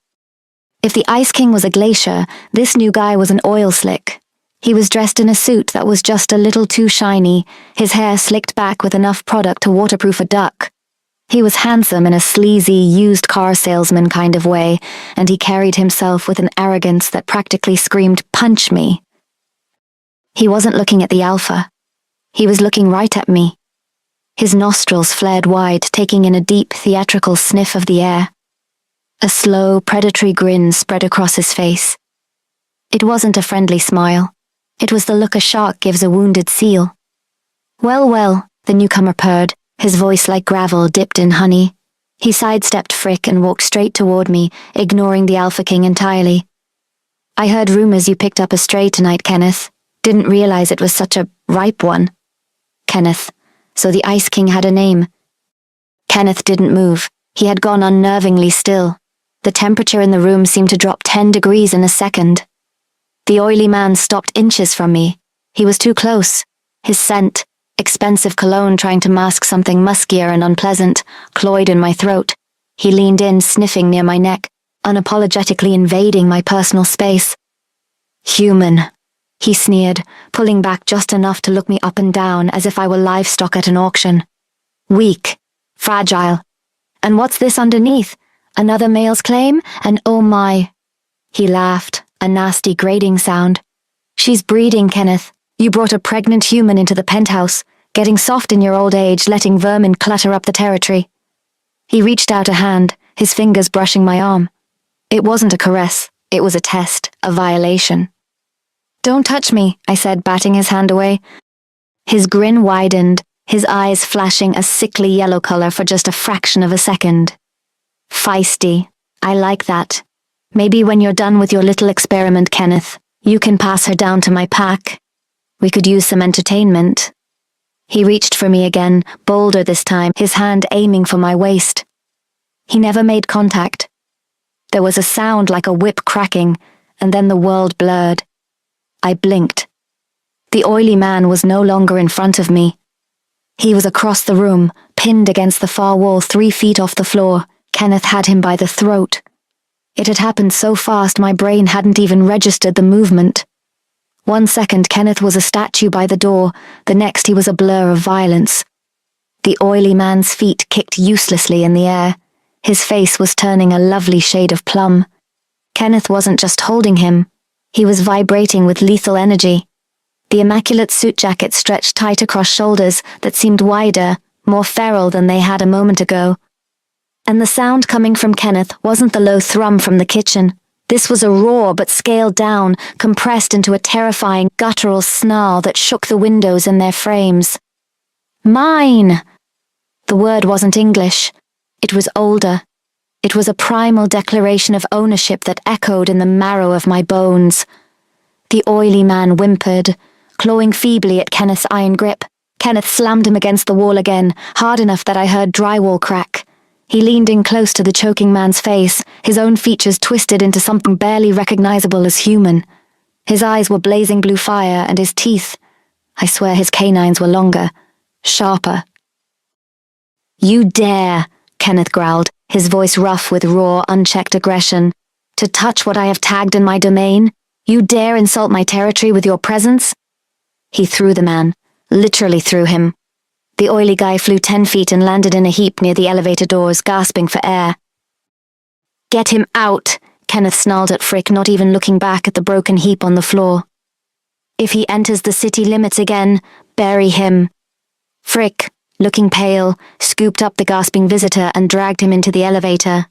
Speaker 1: If the Ice King was a glacier, this new guy was an oil slick. He was dressed in a suit that was just a little too shiny, his hair slicked back with enough product to waterproof a duck. He was handsome in a sleazy, used car salesman kind of way, and he carried himself with an arrogance that practically screamed, "Punch me." He wasn't looking at the Alpha. He was looking right at me. His nostrils flared wide, taking in a deep, theatrical sniff of the air. A slow, predatory grin spread across his face. It wasn't a friendly smile. It was the look a shark gives a wounded seal. "Well, well," the newcomer purred, his voice like gravel dipped in honey. He sidestepped Frick and walked straight toward me, ignoring the Alpha King entirely. "I heard rumors you picked up a stray tonight, Kenneth. Didn't realize it was such a ripe one." Kenneth. So the Ice King had a name. Kenneth didn't move. He had gone unnervingly still. The temperature in the room seemed to drop 10 degrees in a second. The oily man stopped inches from me. He was too close. His scent, expensive cologne trying to mask something muskier and unpleasant, cloyed in my throat. He leaned in, sniffing near my neck, unapologetically invading my personal space. "Human," he sneered, pulling back just enough to look me up and down as if I were livestock at an auction. "Weak. Fragile. And what's this underneath? Another male's claim? And oh my." He laughed, a nasty grating sound. "She's breeding, Kenneth. You brought a pregnant human into the penthouse, getting soft in your old age, letting vermin clutter up the territory." He reached out a hand, his fingers brushing my arm. It wasn't a caress, it was a test, a violation. "Don't touch me," I said, batting his hand away. His grin widened, his eyes flashing a sickly yellow color for just a fraction of a second. "Feisty. I like that. Maybe when you're done with your little experiment, Kenneth, you can pass her down to my pack. We could use some entertainment." He reached for me again, bolder this time, his hand aiming for my waist. He never made contact. There was a sound like a whip cracking, and then the world blurred. I blinked. The oily man was no longer in front of me. He was across the room, pinned against the far wall 3 feet off the floor. Kenneth had him by the throat. It had happened so fast my brain hadn't even registered the movement. 1 second Kenneth was a statue by the door, the next he was a blur of violence. The oily man's feet kicked uselessly in the air. His face was turning a lovely shade of plum. Kenneth wasn't just holding him. He was vibrating with lethal energy. The immaculate suit jacket stretched tight across shoulders that seemed wider, more feral than they had a moment ago. And the sound coming from Kenneth wasn't the low thrum from the kitchen. This was a roar but scaled down, compressed into a terrifying guttural snarl that shook the windows in their frames. "Mine!" The word wasn't English. It was older. It was a primal declaration of ownership that echoed in the marrow of my bones. The oily man whimpered, clawing feebly at Kenneth's iron grip. Kenneth slammed him against the wall again, hard enough that I heard drywall crack. He leaned in close to the choking man's face, his own features twisted into something barely recognizable as human. His eyes were blazing blue fire, and his teeth, I swear his canines were longer, sharper. "You dare," Kenneth growled, his voice rough with raw, unchecked aggression, "to touch what I have tagged in my domain? You dare insult my territory with your presence?" He threw the man, literally threw him. The oily guy flew 10 feet and landed in a heap near the elevator doors, gasping for air. "Get him out," Kenneth snarled at Frick, not even looking back at the broken heap on the floor. "If he enters the city limits again, bury him." Frick, looking pale, scooped up the gasping visitor and dragged him into the elevator.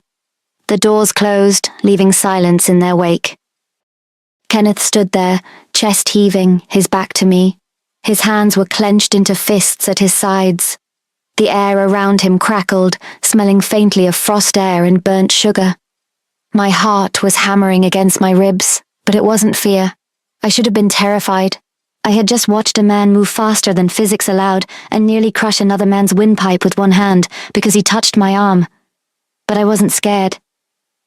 Speaker 1: The doors closed, leaving silence in their wake. Kenneth stood there, chest heaving, his back to me. His hands were clenched into fists at his sides. The air around him crackled, smelling faintly of frost air and burnt sugar. My heart was hammering against my ribs, but it wasn't fear. I should have been terrified. I had just watched a man move faster than physics allowed and nearly crush another man's windpipe with one hand because he touched my arm. But I wasn't scared.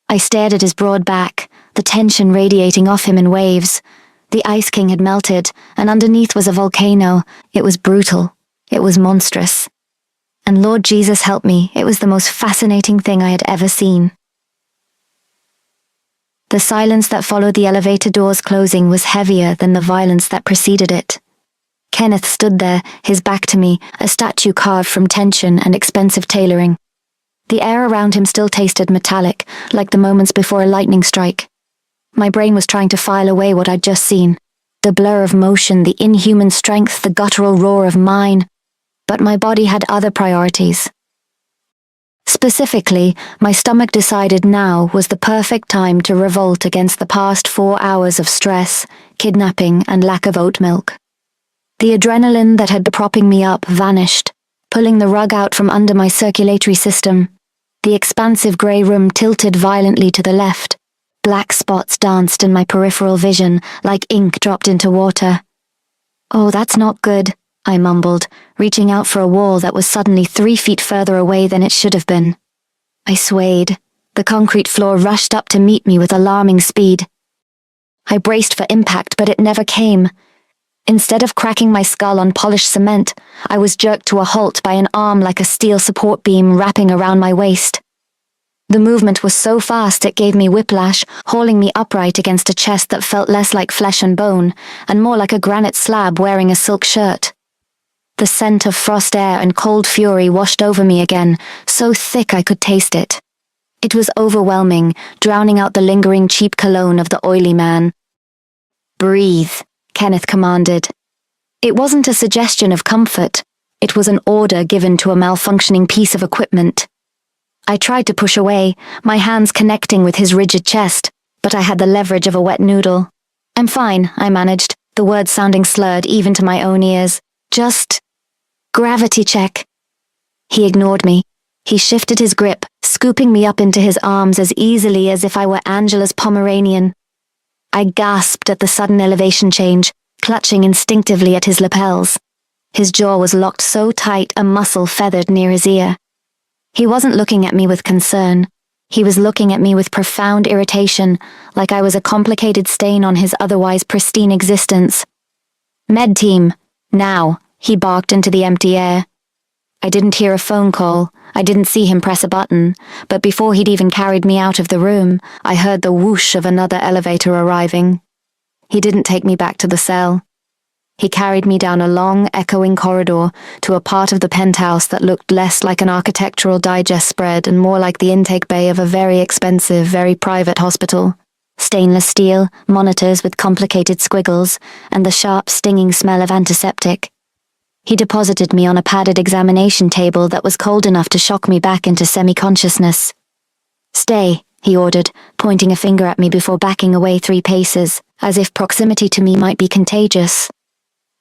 Speaker 1: I stared at his broad back, the tension radiating off him in waves. The Ice King had melted, and underneath was a volcano. It was brutal. It was monstrous. And Lord Jesus help me, it was the most fascinating thing I had ever seen. The silence that followed the elevator doors closing was heavier than the violence that preceded it. Kenneth stood there, his back to me, a statue carved from tension and expensive tailoring. The air around him still tasted metallic, like the moments before a lightning strike. My brain was trying to file away what I'd just seen. The blur of motion, the inhuman strength, the guttural roar of mine. But my body had other priorities. Specifically, my stomach decided now was the perfect time to revolt against the past 4 hours of stress, kidnapping, and lack of oat milk. The adrenaline that had been propping me up vanished, pulling the rug out from under my circulatory system. The expansive grey room tilted violently to the left. Black spots danced in my peripheral vision, like ink dropped into water. "Oh, that's not good," I mumbled, reaching out for a wall that was suddenly 3 feet further away than it should have been. I swayed. The concrete floor rushed up to meet me with alarming speed. I braced for impact, but it never came. Instead of cracking my skull on polished cement, I was jerked to a halt by an arm like a steel support beam wrapping around my waist. The movement was so fast it gave me whiplash, hauling me upright against a chest that felt less like flesh and bone, and more like a granite slab wearing a silk shirt. The scent of frost air and cold fury washed over me again, so thick I could taste it. It was overwhelming, drowning out the lingering cheap cologne of the oily man. "Breathe," Kenneth commanded. It wasn't a suggestion of comfort. It was an order given to a malfunctioning piece of equipment. I tried to push away, my hands connecting with his rigid chest, but I had the leverage of a wet noodle. "I'm fine," I managed, the words sounding slurred even to my own ears. "Just gravity check." He ignored me. He shifted his grip, scooping me up into his arms as easily as if I were Angela's Pomeranian. I gasped at the sudden elevation change, clutching instinctively at his lapels. His jaw was locked so tight a muscle feathered near his ear. He wasn't looking at me with concern. He was looking at me with profound irritation, like I was a complicated stain on his otherwise pristine existence. "Med team, now," he barked into the empty air. I didn't hear a phone call. I didn't see him press a button, but before he'd even carried me out of the room, I heard the whoosh of another elevator arriving. He didn't take me back to the cell. He carried me down a long, echoing corridor to a part of the penthouse that looked less like an architectural digest spread and more like the intake bay of a very expensive, very private hospital. Stainless steel, monitors with complicated squiggles, and the sharp, stinging smell of antiseptic. He deposited me on a padded examination table that was cold enough to shock me back into semi-consciousness. "Stay," he ordered, pointing a finger at me before backing away 3 paces, as if proximity to me might be contagious.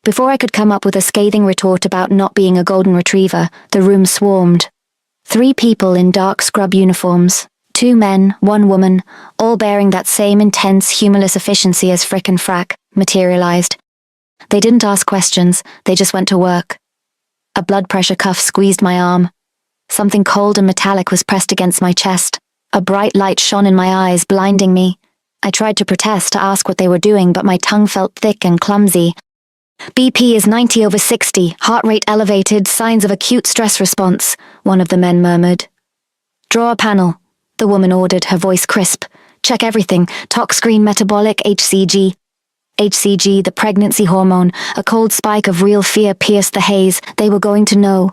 Speaker 1: Before I could come up with a scathing retort about not being a golden retriever, the room swarmed. 3 people in dark scrub uniforms, 2 men, 1 woman, all bearing that same intense, humorless efficiency as Frick and Frack, materialized. They didn't ask questions, they just went to work. A blood pressure cuff squeezed my arm. Something cold and metallic was pressed against my chest. A bright light shone in my eyes, blinding me. I tried to protest, to ask what they were doing, but my tongue felt thick and clumsy. "BP is 90/60, heart rate elevated, signs of acute stress response," one of the men murmured. "Draw a panel," the woman ordered, her voice crisp. "Check everything, tox screen, metabolic, HCG." HCG, the pregnancy hormone, a cold spike of real fear pierced the haze. They were going to know.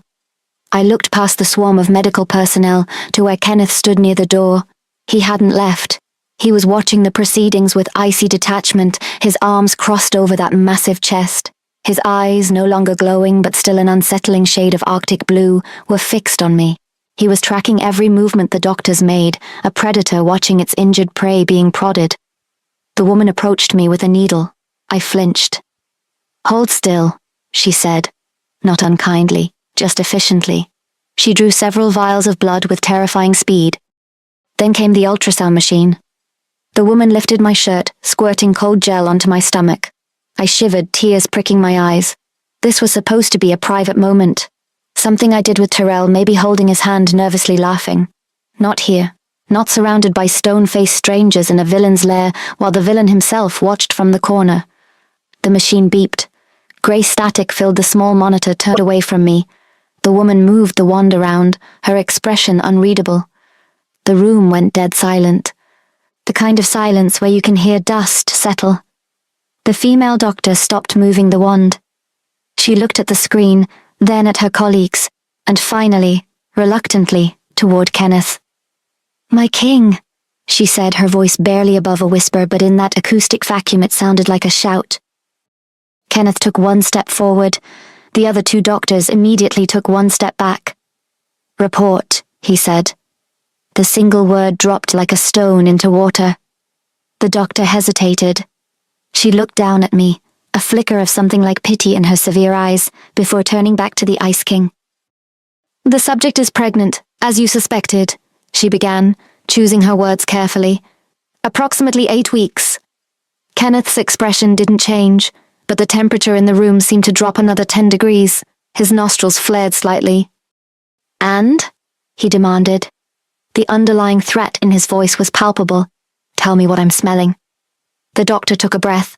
Speaker 1: I looked past the swarm of medical personnel to where Kenneth stood near the door. He hadn't left. He was watching the proceedings with icy detachment, his arms crossed over that massive chest. His eyes, no longer glowing but still an unsettling shade of Arctic blue, were fixed on me. He was tracking every movement the doctors made, a predator watching its injured prey being prodded. The woman approached me with a needle. I flinched. "Hold still," she said, not unkindly, just efficiently. She drew several vials of blood with terrifying speed. Then came the ultrasound machine. The woman lifted my shirt, squirting cold gel onto my stomach. I shivered, tears pricking my eyes. This was supposed to be a private moment. Something I did with Terrell, maybe holding his hand, nervously laughing. Not here. Not surrounded by stone-faced strangers in a villain's lair while the villain himself watched from the corner. The machine beeped. Grey static filled the small monitor, turned away from me. The woman moved the wand around, her expression unreadable. The room went dead silent. The kind of silence where you can hear dust settle. The female doctor stopped moving the wand. She looked at the screen, then at her colleagues, and finally, reluctantly, toward Kenneth. "My king," she said, her voice barely above a whisper, but in that acoustic vacuum it sounded like a shout. Kenneth took one step forward. The other two doctors immediately took one step back. "Report," he said. The single word dropped like a stone into water. The doctor hesitated. She looked down at me, a flicker of something like pity in her severe eyes, before turning back to the Ice King. "The subject is pregnant, as you suspected," she began, choosing her words carefully. "Approximately 8 weeks." Kenneth's expression didn't change, but the temperature in the room seemed to drop another 10 degrees. His nostrils flared slightly. "And?" he demanded. The underlying threat in his voice was palpable. "Tell me what I'm smelling." The doctor took a breath.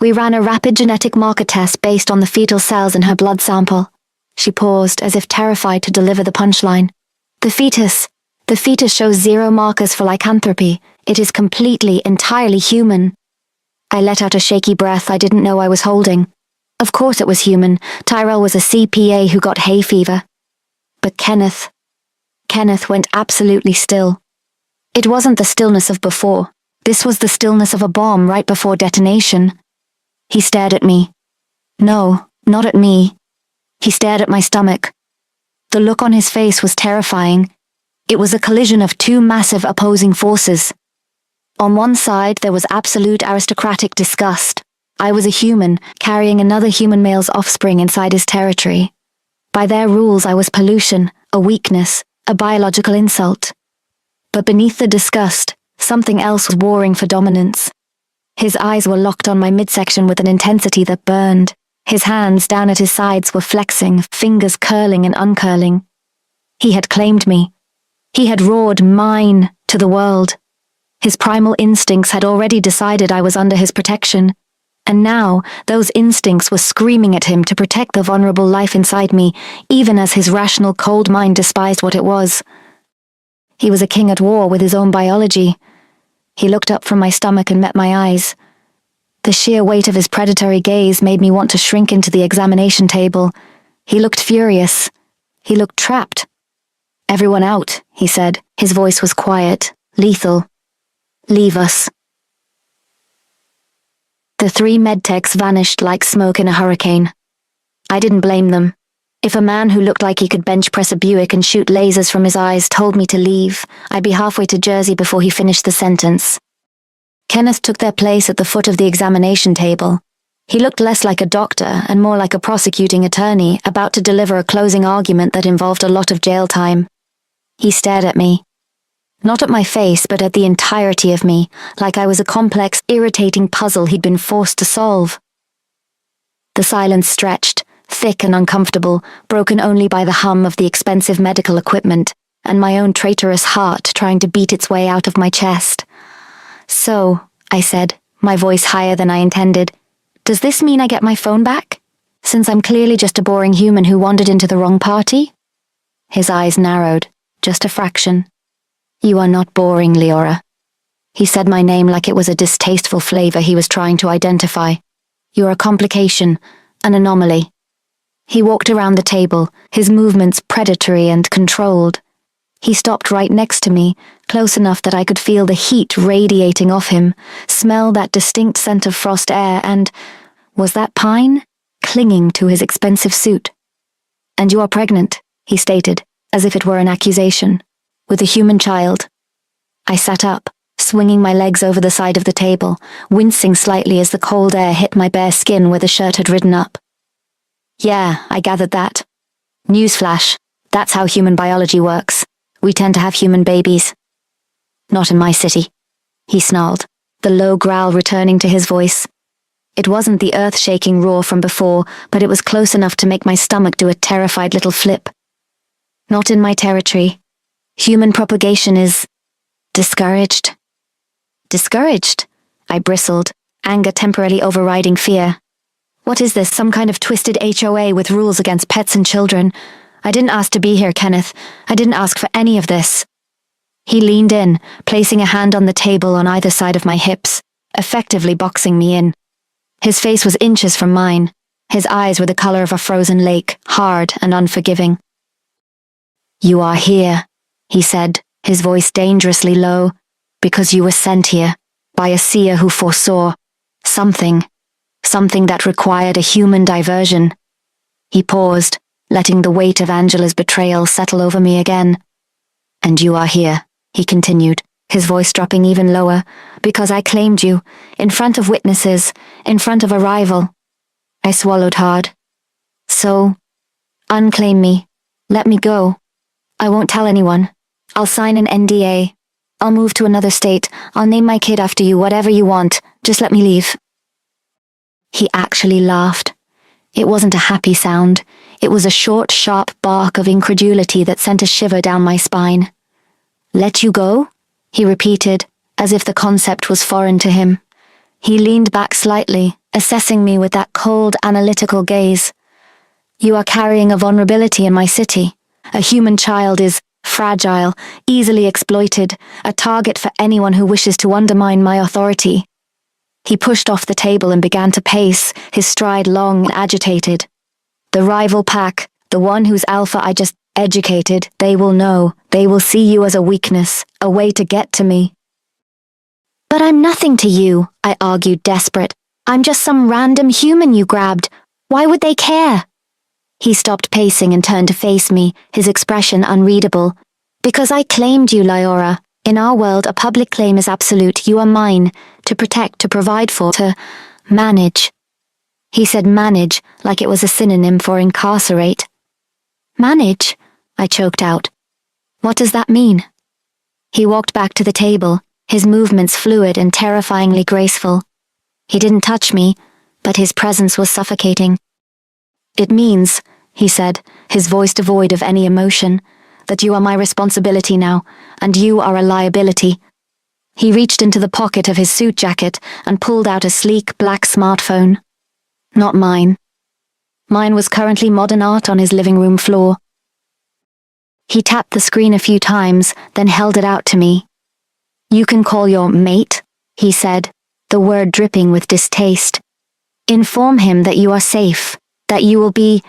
Speaker 1: "We ran a rapid genetic marker test based on the fetal cells in her blood sample." She paused, as if terrified to deliver the punchline. The fetus shows 0 markers for lycanthropy. It is completely, entirely human." I let out a shaky breath I didn't know I was holding. Of course it was human. Tyrell was a CPA who got hay fever. But Kenneth went absolutely still. It wasn't the stillness of before. This was the stillness of a bomb right before detonation. He stared at me. No, not at me. He stared at my stomach. The look on his face was terrifying. It was a collision of 2 massive opposing forces. On one side, there was absolute aristocratic disgust. I was a human, carrying another human male's offspring inside his territory. By their rules, I was pollution, a weakness, a biological insult. But beneath the disgust, something else was warring for dominance. His eyes were locked on my midsection with an intensity that burned. His hands down at his sides were flexing, fingers curling and uncurling. He had claimed me. He had roared mine to the world. His primal instincts had already decided I was under his protection, and now those instincts were screaming at him to protect the vulnerable life inside me, even as his rational, cold mind despised what it was. He was a king at war with his own biology. He looked up from my stomach and met my eyes. The sheer weight of his predatory gaze made me want to shrink into the examination table. He looked furious. He looked trapped. "Everyone out," he said. His voice was quiet, lethal. "Leave us." The 3 medtechs vanished like smoke in a hurricane. I didn't blame them. If a man who looked like he could bench press a Buick and shoot lasers from his eyes told me to leave, I'd be halfway to Jersey before he finished the sentence. Kenneth took their place at the foot of the examination table. He looked less like a doctor and more like a prosecuting attorney about to deliver a closing argument that involved a lot of jail time. He stared at me. Not at my face, but at the entirety of me, like I was a complex, irritating puzzle he'd been forced to solve. The silence stretched, thick and uncomfortable, broken only by the hum of the expensive medical equipment, and my own traitorous heart trying to beat its way out of my chest. "So," I said, my voice higher than I intended, "does this mean I get my phone back? Since I'm clearly just a boring human who wandered into the wrong party?" His eyes narrowed, just a fraction. "You are not boring, Leora." He said my name like it was a distasteful flavor he was trying to identify. You're a complication, an anomaly. He walked around the table, his movements predatory and controlled. He stopped right next to me, close enough that I could feel the heat radiating off him, smell that distinct scent of frost air, and, was that pine? Clinging to his expensive suit. And you are pregnant, he stated, as if it were an accusation, with a human child. I sat up, swinging my legs over the side of the table, wincing slightly as the cold air hit my bare skin where the shirt had ridden up. Yeah, I gathered that. Newsflash, that's how human biology works. We tend to have human babies. Not in my city, he snarled, the low growl returning to his voice. It wasn't the earth-shaking roar from before, but it was close enough to make my stomach do a terrified little flip. Not in my territory. Human propagation is discouraged. Discouraged? I bristled, anger temporarily overriding fear. What is this, some kind of twisted HOA with rules against pets and children? I didn't ask to be here, Kenneth. I didn't ask for any of this. He leaned in, placing a hand on the table on either side of my hips, effectively boxing me in. His face was inches from mine. His eyes were the color of a frozen lake, hard and unforgiving. You are here, he said, his voice dangerously low, because you were sent here, by a seer who foresaw something that required a human diversion. He paused, letting the weight of Angela's betrayal settle over me again. And you are here, he continued, his voice dropping even lower, because I claimed you, in front of witnesses, in front of a rival. I swallowed hard. So, unclaim me. Let me go. I won't tell anyone. I'll sign an NDA. I'll move to another state. I'll name my kid after you, whatever you want. Just let me leave. He actually laughed. It wasn't a happy sound. It was a short, sharp bark of incredulity that sent a shiver down my spine. Let you go? He repeated, as if the concept was foreign to him. He leaned back slightly, assessing me with that cold, analytical gaze. You are carrying a vulnerability in my city. A human child is fragile, easily exploited, a target for anyone who wishes to undermine my authority. He pushed off the table and began to pace, his stride long and agitated. The rival pack, the one whose alpha I just educated, they will know. They will see you as a weakness, a way to get to me. But I'm nothing to you, I argued, desperate. I'm just some random human you grabbed. Why would they care? He stopped pacing and turned to face me, his expression unreadable. Because I claimed you, Lyora. In our world, a public claim is absolute. You are mine, to protect, to provide for, to manage. He said manage, like it was a synonym for incarcerate. Manage? I choked out. What does that mean? He walked back to the table, his movements fluid and terrifyingly graceful. He didn't touch me, but his presence was suffocating. It means, he said, his voice devoid of any emotion, that you are my responsibility now, and you are a liability. He reached into the pocket of his suit jacket and pulled out a sleek black smartphone. Not mine. Mine was currently modern art on his living room floor. He tapped the screen a few times, then held it out to me. You can call your mate, he said, the word dripping with distaste. Inform him that you are safe, that you will be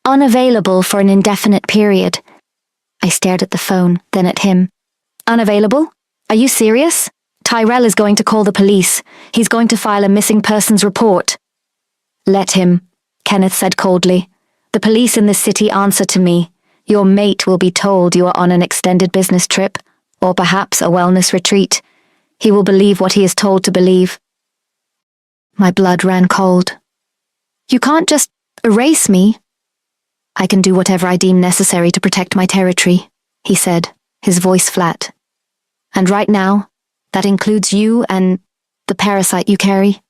Speaker 1: unavailable for an indefinite period. I stared at the phone, then at him. Unavailable? Are you serious? Tyrell is going to call the police. He's going to file a missing persons report. Let him, Kenneth said coldly. The police in this city answer to me. Your mate will be told you are on an extended business trip, or perhaps a wellness retreat. He will believe what he is told to believe. My blood ran cold. You can't just erase me. I can do whatever I deem necessary to protect my territory, he said, his voice flat. And right now, that includes you and the parasite you carry.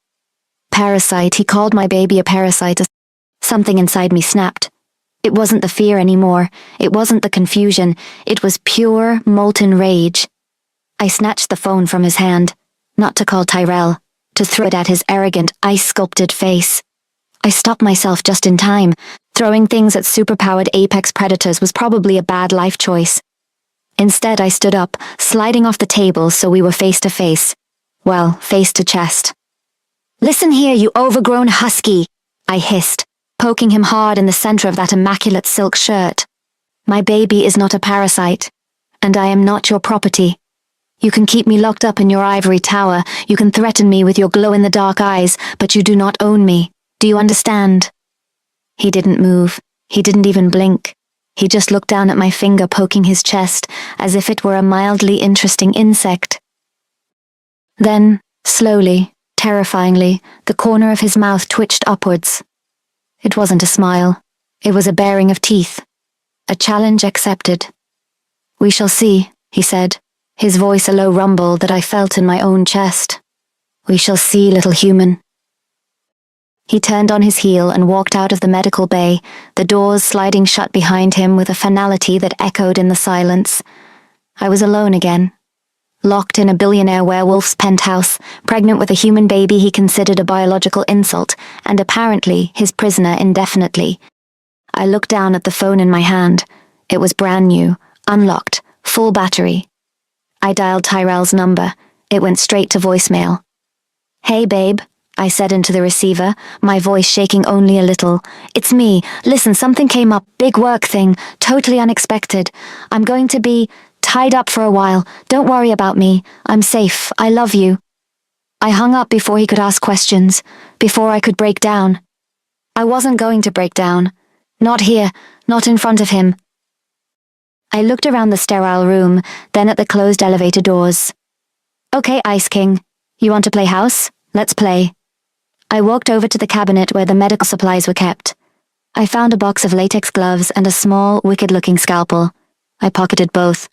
Speaker 1: Parasite, he called my baby a parasite. Something inside me snapped. It wasn't the fear anymore. It wasn't the confusion. It was pure, molten rage. I snatched the phone from his hand, not to call Tyrell, to throw it at his arrogant, ice-sculpted face. I stopped myself just in time. Throwing things at superpowered apex predators was probably a bad life choice. Instead, I stood up, sliding off the table so we were face to face, well, face to chest. "Listen here, you overgrown husky," I hissed, poking him hard in the center of that immaculate silk shirt. "My baby is not a parasite, and I am not your property. You can keep me locked up in your ivory tower, you can threaten me with your glow-in-the-dark eyes, but you do not own me. Do you understand?" He didn't move. He didn't even blink. He just looked down at my finger poking his chest, as if it were a mildly interesting insect. Then, slowly, terrifyingly, the corner of his mouth twitched upwards. It wasn't a smile. It was a baring of teeth. A challenge accepted. "We shall see," he said, his voice a low rumble that I felt in my own chest. "We shall see, little human." He turned on his heel and walked out of the medical bay, the doors sliding shut behind him with a finality that echoed in the silence. I was alone again, locked in a billionaire werewolf's penthouse, pregnant with a human baby he considered a biological insult, and apparently his prisoner indefinitely. I looked down at the phone in my hand. It was brand new, unlocked, full battery. I dialed Tyrell's number. It went straight to voicemail. "Hey, babe," I said into the receiver, my voice shaking only a little. "It's me. Listen, something came up. Big work thing. Totally unexpected. I'm going to be tied up for a while. Don't worry about me. I'm safe. I love you." I hung up before he could ask questions, before I could break down. I wasn't going to break down. Not here. Not in front of him. I looked around the sterile room, then at the closed elevator doors. "Okay, Ice King. You want to play house? Let's play." I walked over to the cabinet where the medical supplies were kept. I found a box of latex gloves and a small, wicked-looking scalpel. I pocketed both.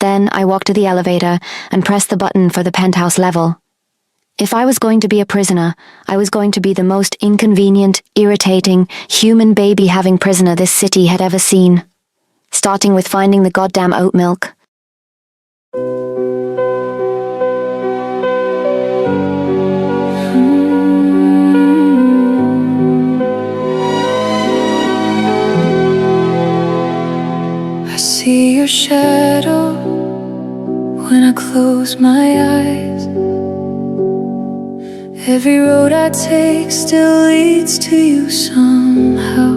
Speaker 1: Then I walked to the elevator and pressed the button for the penthouse level. If I was going to be a prisoner, I was going to be the most inconvenient, irritating, human baby-having prisoner this city had ever seen. Starting with finding the goddamn oat milk.
Speaker 2: I see your shadow when I close my eyes. Every road I take still leads to you somehow.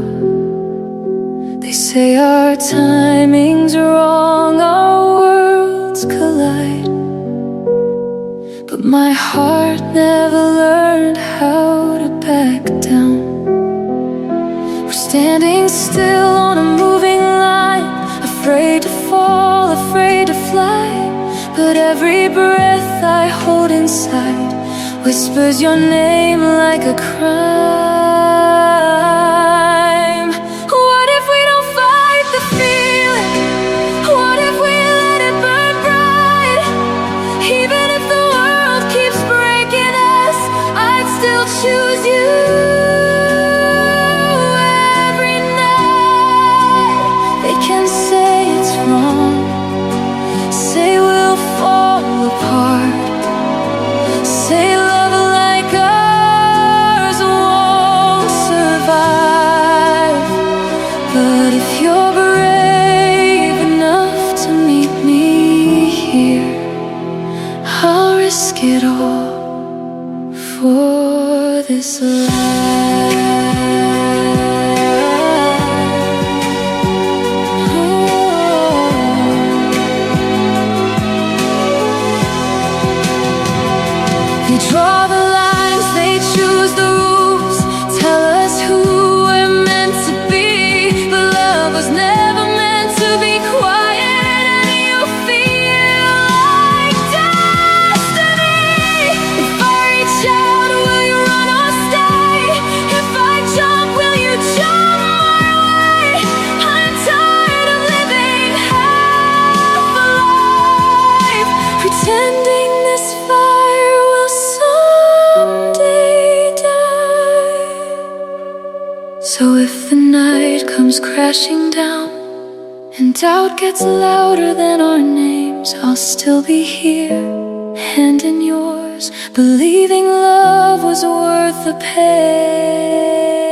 Speaker 2: They say our timing's wrong, our worlds collide, but my heart never learned how to back down. We're standing still on a moving line, afraid to fall, afraid to fly, but every breath I hold inside whispers your name like a crime. What if we don't fight the feeling? What if we let it burn bright? Even if the world keeps breaking us, I'd still choose you. Every night they can say it's wrong, say we'll fall apart, say love like ours won't survive. But if you're brave enough to meet me here, I'll risk it all for this life. They draw the lines, they choose the rules, tell us who we're meant to be, but love was never meant to be quiet, and you feel like destiny. If I reach out, will you run or stay? If I jump, will you jump my way? I'm tired of living half alive, pretending this fire will someday die. So if the night comes crashing down and doubt gets louder than our names, I'll still be here, hand in yours, believing love was worth the pain.